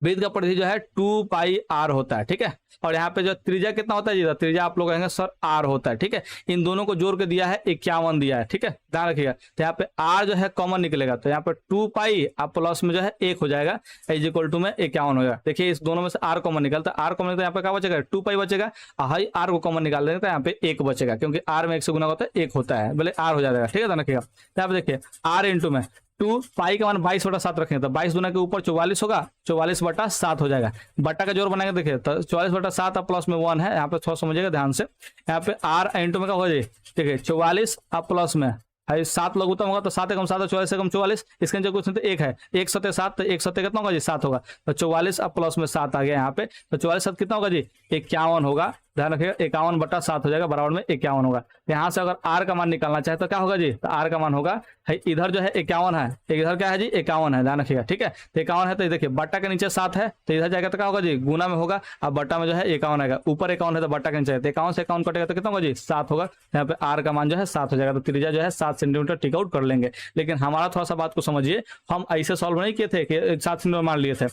वृत्त का परिधि जो है 2 पाई आर होता है, ठीक है। और यहाँ पे जो त्रिज्या कितना होता है जी, त्रिज्या आप लोग कहेंगे सर आर होता है, ठीक है। इन दोनों को जोड़ के दिया है 51 दिया है, ठीक है, ध्यान रखिएगा। तो यहाँ पे आर जो है कॉमन निकलेगा तो यहाँ पे 2 पाई आप प्लस में जो है 1 हो जाएगा इज इक्वल टू में 51 होगा। देखिए इस दोनों में से आर कॉमन निकलता है, आर कॉमन निकलता है, यहाँ पे क्या बचेगा 2 पाई बचेगा। हाई आर को कॉमन निकाल देंगे तो यहाँ पे 1 बचेगा, क्योंकि आर में 1 से गुना होता है 1 होता है, बोले आर हो जाएगा, ठीक है, ध्यान रखिएगा। तो यहाँ पे देखिए आर इंटू में 2 पाई का मान 22/7 रखेंगे तो 22 दुना के ऊपर 44 होगा, 44/7 हो जाएगा। बट्टा का जोड़ बनाएंगे देखिए तो 44/7 प्लस में 1 है, यहाँ पे थोड़ा समझिएगा ध्यान से। यहाँ पे आर इंटू में क्या होगा जी, देखिए 44 अब प्लस में 7 लघुत्तम होगा तो 7 एकम 7 44 एकम 44, इसके नीचे कुछ नहीं तो 1 है, 1 सत्य 7 तो 1 सत्य कितना होगा जी 7 होगा। तो 44 अब प्लस में 7 आ गया यहाँ पे, तो 44 7 कितना होगा जी 51 होगा, ध्यान रखिएगा 51/7 हो जाएगा, बराबर में 51 होगा। यहाँ से अगर आर का मान निकालना चाहे तो क्या होगा जी, तो आर का मान होगा इधर जो है 51 है, इधर क्या है जी 51 है, ध्यान रखिएगा, ठीक है। तो 51 है तो देखिए बट्टा के नीचे 7 है तो इधर जाएगा तो क्या होगा जी गुना में होगा, अब बट्टा में जो है 51 आएगा, ऊपर 51 है तो बट्टा के नीचे 51 से 51 कटेगा तो कितना होगा जी 7 होगा। यहाँ पे आर का मान जो है 7 हो जाएगा, तो त्रिज्या जो है 7 सेंटीमीटर टिक आउट कर लेंगे। लेकिन हमारा थोड़ा सा बात को समझिए, हम ऐसे सॉल्व नहीं किए थे कि 7 सेंटीमीटर मान लिए थे,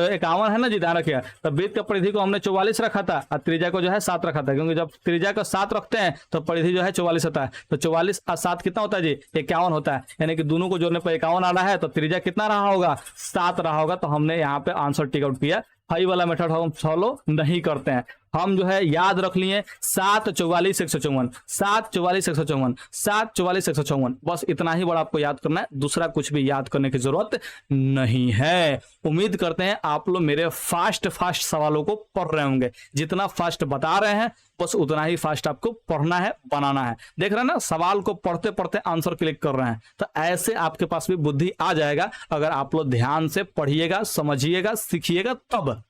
51 है ना जी, ध्यान रखिएगा। तो वृत्त का परिधि को हमने 44 रखा था और त्रिज्या को जो है 7 रखा था, क्योंकि जब त्रिज्या को 7 रखते हैं तो परिधि जो है 44 होता है। तो 44 और 7 कितना होता है जी 51 होता है, यानी कि दोनों को जोड़ने पर 51 आ रहा है तो त्रिज्या कितना रहा होगा 7 रहा होगा। तो हमने यहाँ पे आंसर टिक आउट किया। हाई वाला मेथड हम फॉलो नहीं करते हैं, हम जो है याद रख लिए 7 44 154, 7 44 154, 7 44 154, बस इतना ही बड़ा आपको याद करना है, दूसरा कुछ भी याद करने की जरूरत नहीं है। उम्मीद करते हैं आप लोग मेरे फास्ट सवालों को पढ़ रहे होंगे, जितना फास्ट बता रहे हैं बस उतना ही फास्ट आपको पढ़ना है, बनाना है। देख रहे हैं ना, सवाल को पढ़ते पढ़ते आंसर क्लिक कर रहे हैं, तो ऐसे आपके पास भी बुद्धि आ जाएगा अगर आप लोग ध्यान से पढ़िएगा, समझिएगा, सीखिएगा तब।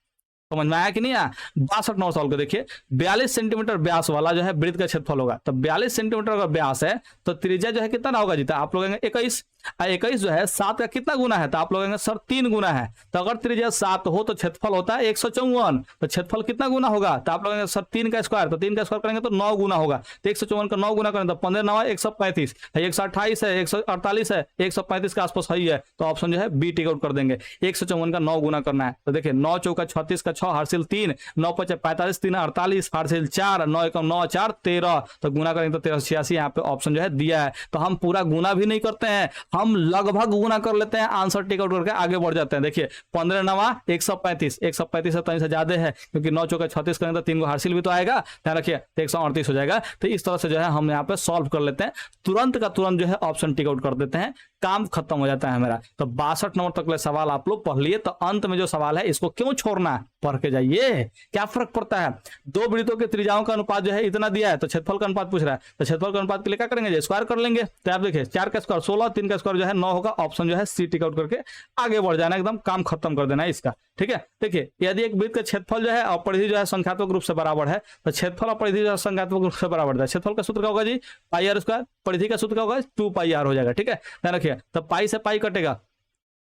समझ में आया कि नहीं आया? 62 नंबर सवाल को देखिए, 42 सेंटीमीटर व्यास वाला जो है वृत्त का क्षेत्रफल होगा। तो 42 सेंटीमीटर का व्यास है तो त्रिज्या जो है कितना ना होगा जीता? आप लोग 21, 21 जो है 7 का कितना गुना है? तो आप लोग सर 3 गुना है। तो अगर त्रिज्या 7 हो तो क्षेत्रफल होता है 154। तो क्षेत्रफल कितना गुना होगा? तो आप लोग सर 3 का स्क्वायर, तो 3 का स्क्वायर करेंगे तो 9 गुना होगा। तो 154 का 9 गुना करेंगे तो 15 9 135, 128 है, 148 है, 135 के आसपास सही है। तो ऑप्शन जो है बी टिक आउट कर देंगे। 154 का 9 गुना करना है। तो देखिए 9 चौका 36 का 6 हासिल 3, 9 5 45 3 48 हासिल 4, 9 1 9 4 13। तो गुना करेंगे तो 1386 यहाँ पे ऑप्शन जो है दिया है। तो हम पूरा गुना भी नहीं करते हैं, हम लगभग गुना कर लेते हैं, आंसर टिक आउट करके आगे बढ़ जाते हैं। देखिए 15 9 135, 135 तो से ज्यादा है क्योंकि 9 चौका 36 करेंगे तो 3 को हासिल भी तो आएगा, ध्यान रखिए, तो 138 हो जाएगा। तो इस तरह से जो है हम यहाँ पे सॉल्व कर लेते हैं, तुरंत का तुरंत जो है ऑप्शन टिक आउट कर देते हैं, काम खत्म हो जाता है मेरा। तो 62 नंबर तक सवाल आप लोग पढ़ लिए। तो अंत में जो सवाल है इसको क्यों छोड़ना है, पढ़ के जाइए, क्या फर्क पड़ता है। दो वृत्तों के त्रिज्याओं का अनुपात जो है इतना दिया है, तो क्षेत्रफल का अनुपात पूछ रहा है, तो क्षेत्रफल का अनुपात के लिए क्या करेंगे, स्क्वायर कर लेंगे। तो आप देखिए 4 का स्क्वायर 16, 3 का स्क्वायर जो है 9 होगा। ऑप्शन जो है सी टिक आउट करके आगे बढ़ जाना, एकदम काम खत्म कर देना है इसका। ठीक है, देखिए यदि एक वृत्त का क्षेत्रफल जो है और परिधि जो है संख्यात्मक रूप से बराबर है, तो क्षेत्रफल और परिधि जो है संख्यात्मक रूप से बराबर है। क्षेत्रफल का सूत्र क्या होगा जी, पाई आर स्क्वायर, परिधि का सूत्र क्या होगा 2 पाई आर हो जाएगा। ठीक है, ध्यान रखिए, तो पाई से पाई कटेगा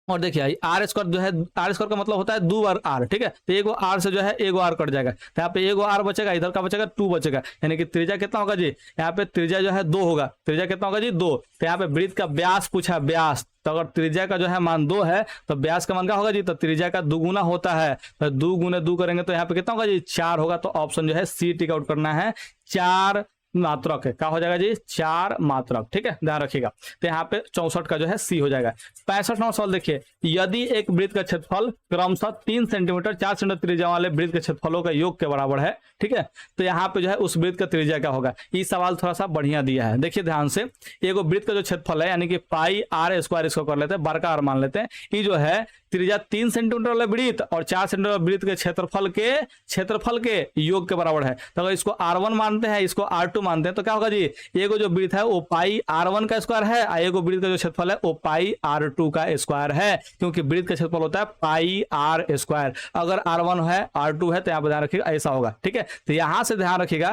और देखिए आर स्क्वायर जो है, आर स्क्वायर का मतलब होता है 2 बार आर। ठीक है, तो एगो आर से जो है एगो आर कट जाएगा, तो यहाँ पे एगो आर बचेगा, इधर का बचेगा 2 बचेगा, यानी कि त्रिज्या कितना होगा जी, यहाँ पे त्रिज्या जो है 2 होगा। त्रिज्या कितना होगा जी 2। तो यहाँ पे वृत्त का व्यास पूछा, व्यास, तो अगर त्रिज्या का जो है मान 2 है तो व्यास का मान क्या होगा जी, तो त्रिज्या का 2 गुना होता है, तो 2 गुने 2 करेंगे तो यहाँ पे कितना होगा जी 4 होगा। तो ऑप्शन जो है सी टिक आउट करना है, 4 मात्रक है, क्या हो जाएगा जी 4 मात्रक। ठीक है, ध्यान रखिएगा। तो यहाँ पे 64 का जो है सी हो जाएगा। 65 नंबर सवाल देखिए, यदि एक वृत्त का क्षेत्रफल क्रमशः 3 सेंटीमीटर 4 सेंटीमीटर त्रिज्या वाले वृत्त के क्षेत्रफलों का योग के बराबर है, ठीक है, तो यहाँ पे जो है उस वृत्त का त्रिज्या क्या होगा। ये सवाल थोड़ा सा बढ़िया दिया है, देखिए ध्यान से। एगो वृत्त का जो क्षेत्रफल है यानी कि पाई आर स्क्वायर, इसको कर लेते हैं बड़का आर मान लेते हैं। ये जो है त्रिज्या 3 सेंटीमीटर वाले वृत्त और 4 सेंटीमीटर वृत्त के क्षेत्रफल के योग के बराबर है। तो अगर इसको R1 मानते हैं, इसको R2 मानते हैं, तो क्या होगा जी, एगो जो वृत्त है वो पाई R1 का स्क्वायर है और एगो वृत्त का जो क्षेत्रफल है वो पाई R2 का स्क्वायर है, क्योंकि वृत्त का क्षेत्रफल होता है पाई आर स्क्वायर। अगर R1 है R2 है तो यहाँ पर ध्यान रखिएगा ऐसा होगा। ठीक है, तो यहाँ से ध्यान रखिएगा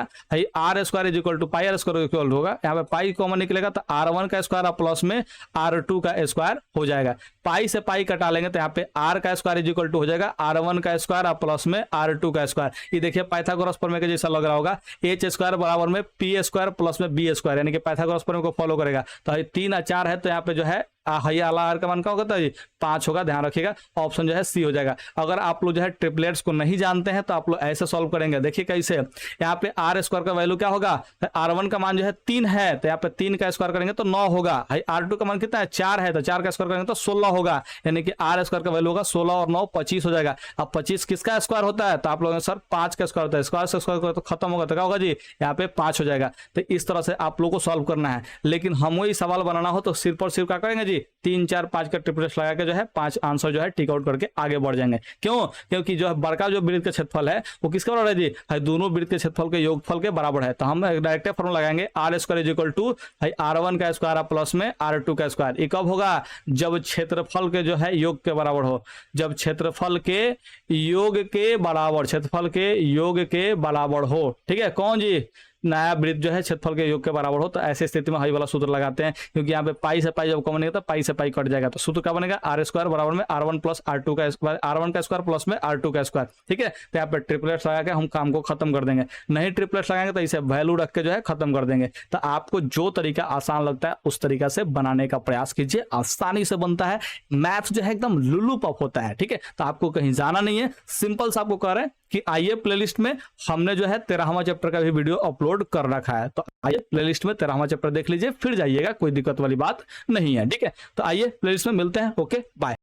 R square is equal to pi R square equal होगा, यहाँ पे पाई कॉमन निकलेगा तो R1 का स्क्वायर प्लस में R2 का स्क्वायर हो जाएगा। पाई से पाई कटा लेंगे तो यहाँ पे आर का स्क्वायर इज इक्वल टू हो जाएगा R1 का स्क्वायर प्लस में R2 का स्क्वायर। ये देखिए पाइथागोरस प्रमेय के जैसा लग रहा होगा, एच स्क्वायर बराबर में पी स्क्वायर प्लस में बी स्क्वायर, यानी कि पाइथागोरस प्रमेय को फॉलो करेगा। तो 3 और 4 है तो यहाँ पे जो है आर का मान क्या होगा तो 5 होगा, ध्यान रखिएगा। ऑप्शन जो है सी हो जाएगा। अगर आप लोग जो है ट्रिपलेट्स को नहीं जानते हैं तो आप लोग ऐसे सॉल्व करेंगे, देखिए कैसे। यहाँ पे आर स्क्वायर का वैल्यू क्या होगा, R1 का मान जो है 3 है तो यहाँ पे 3 का स्क्वायर करेंगे तो 9 होगा। R2 का मान कितना है 4 है तो 4 का स्क्वायर करेंगे तो 16 होगा, यानी कि आर स्क्वायर का वैल्यू होगा 16 और 9 25 हो जाएगा। अब 25 किसका स्क्वायर होता है, तो आप लोग सर 5 का स्क्वायर होता है, स्क्वायर से स्क्वायर तो खत्म होगा तो क्या होगा जी यहाँ पे 5 हो जाएगा। तो इस तरह से आप लोग को सॉल्व करना है। लेकिन हम वही सवाल बनाना हो तो सिर्फ और सिर्फ क्या करेंगे जी 3 4 5 का ट्रिपलेट्स लगा के जो है 5 आंसर जो है टिक आउट करके आगे बढ़ जाएंगे। क्यों, क्योंकि जो है बड़का जो वृत्त का क्षेत्रफल है वो किसके बराबर है जी, दोनों वृत्त के क्षेत्रफल के योगफल के बराबर है। तो हम डायरेक्ट फॉर्मूला लगाएंगे R square is equal to R1 का स्क्वायर प्लस में R2 का स्क्वायर। ये कब होगा, जब क्षेत्रफल के जो है योग के बराबर हो, जब क्षेत्रफल के योग के बराबर, क्षेत्रफल के योग के बराबर हो। ठीक है, कौन जी, नया वृत्त जो है क्षेत्रफल के योग के बराबर हो। तो ऐसे स्थिति में हाई वाला सूत्र लगाते हैं, क्योंकि यहाँ पे पाई से पाई जब कॉमन नहीं होता पाई से पाई कट जाएगा। तो सूत्र क्या बनेगा, आर स्क्वायर बराबर में R1 प्लस R2 का स्क्वायर, R1 का स्क्वायर प्लस में R2 का स्क्वायर। ठीक है, तो यहाँ पे ट्रिपलेट्स लगा के हम काम को खत्म कर देंगे। नहीं ट्रिपलेट्स लगाएंगे तो इसे वैल्यू रख के जो है खत्म कर देंगे। तो आपको जो तरीका आसान लगता है उस तरीका से बनाने का प्रयास कीजिए, आसानी से बनता है। मैथ्स जो है एकदम लुल्लू पप होता है। ठीक है, तो आपको कहीं जाना नहीं है, सिंपल सा आपको कह रहे हैं कि आइए प्लेलिस्ट में हमने जो है 13वां चैप्टर का भी वीडियो अपलोड कर रखा है, तो आइए प्लेलिस्ट में 13वां चैप्टर देख लीजिए, फिर जाइएगा, कोई दिक्कत वाली बात नहीं है। ठीक है, तो आइए प्लेलिस्ट में मिलते हैं। Okay, bye.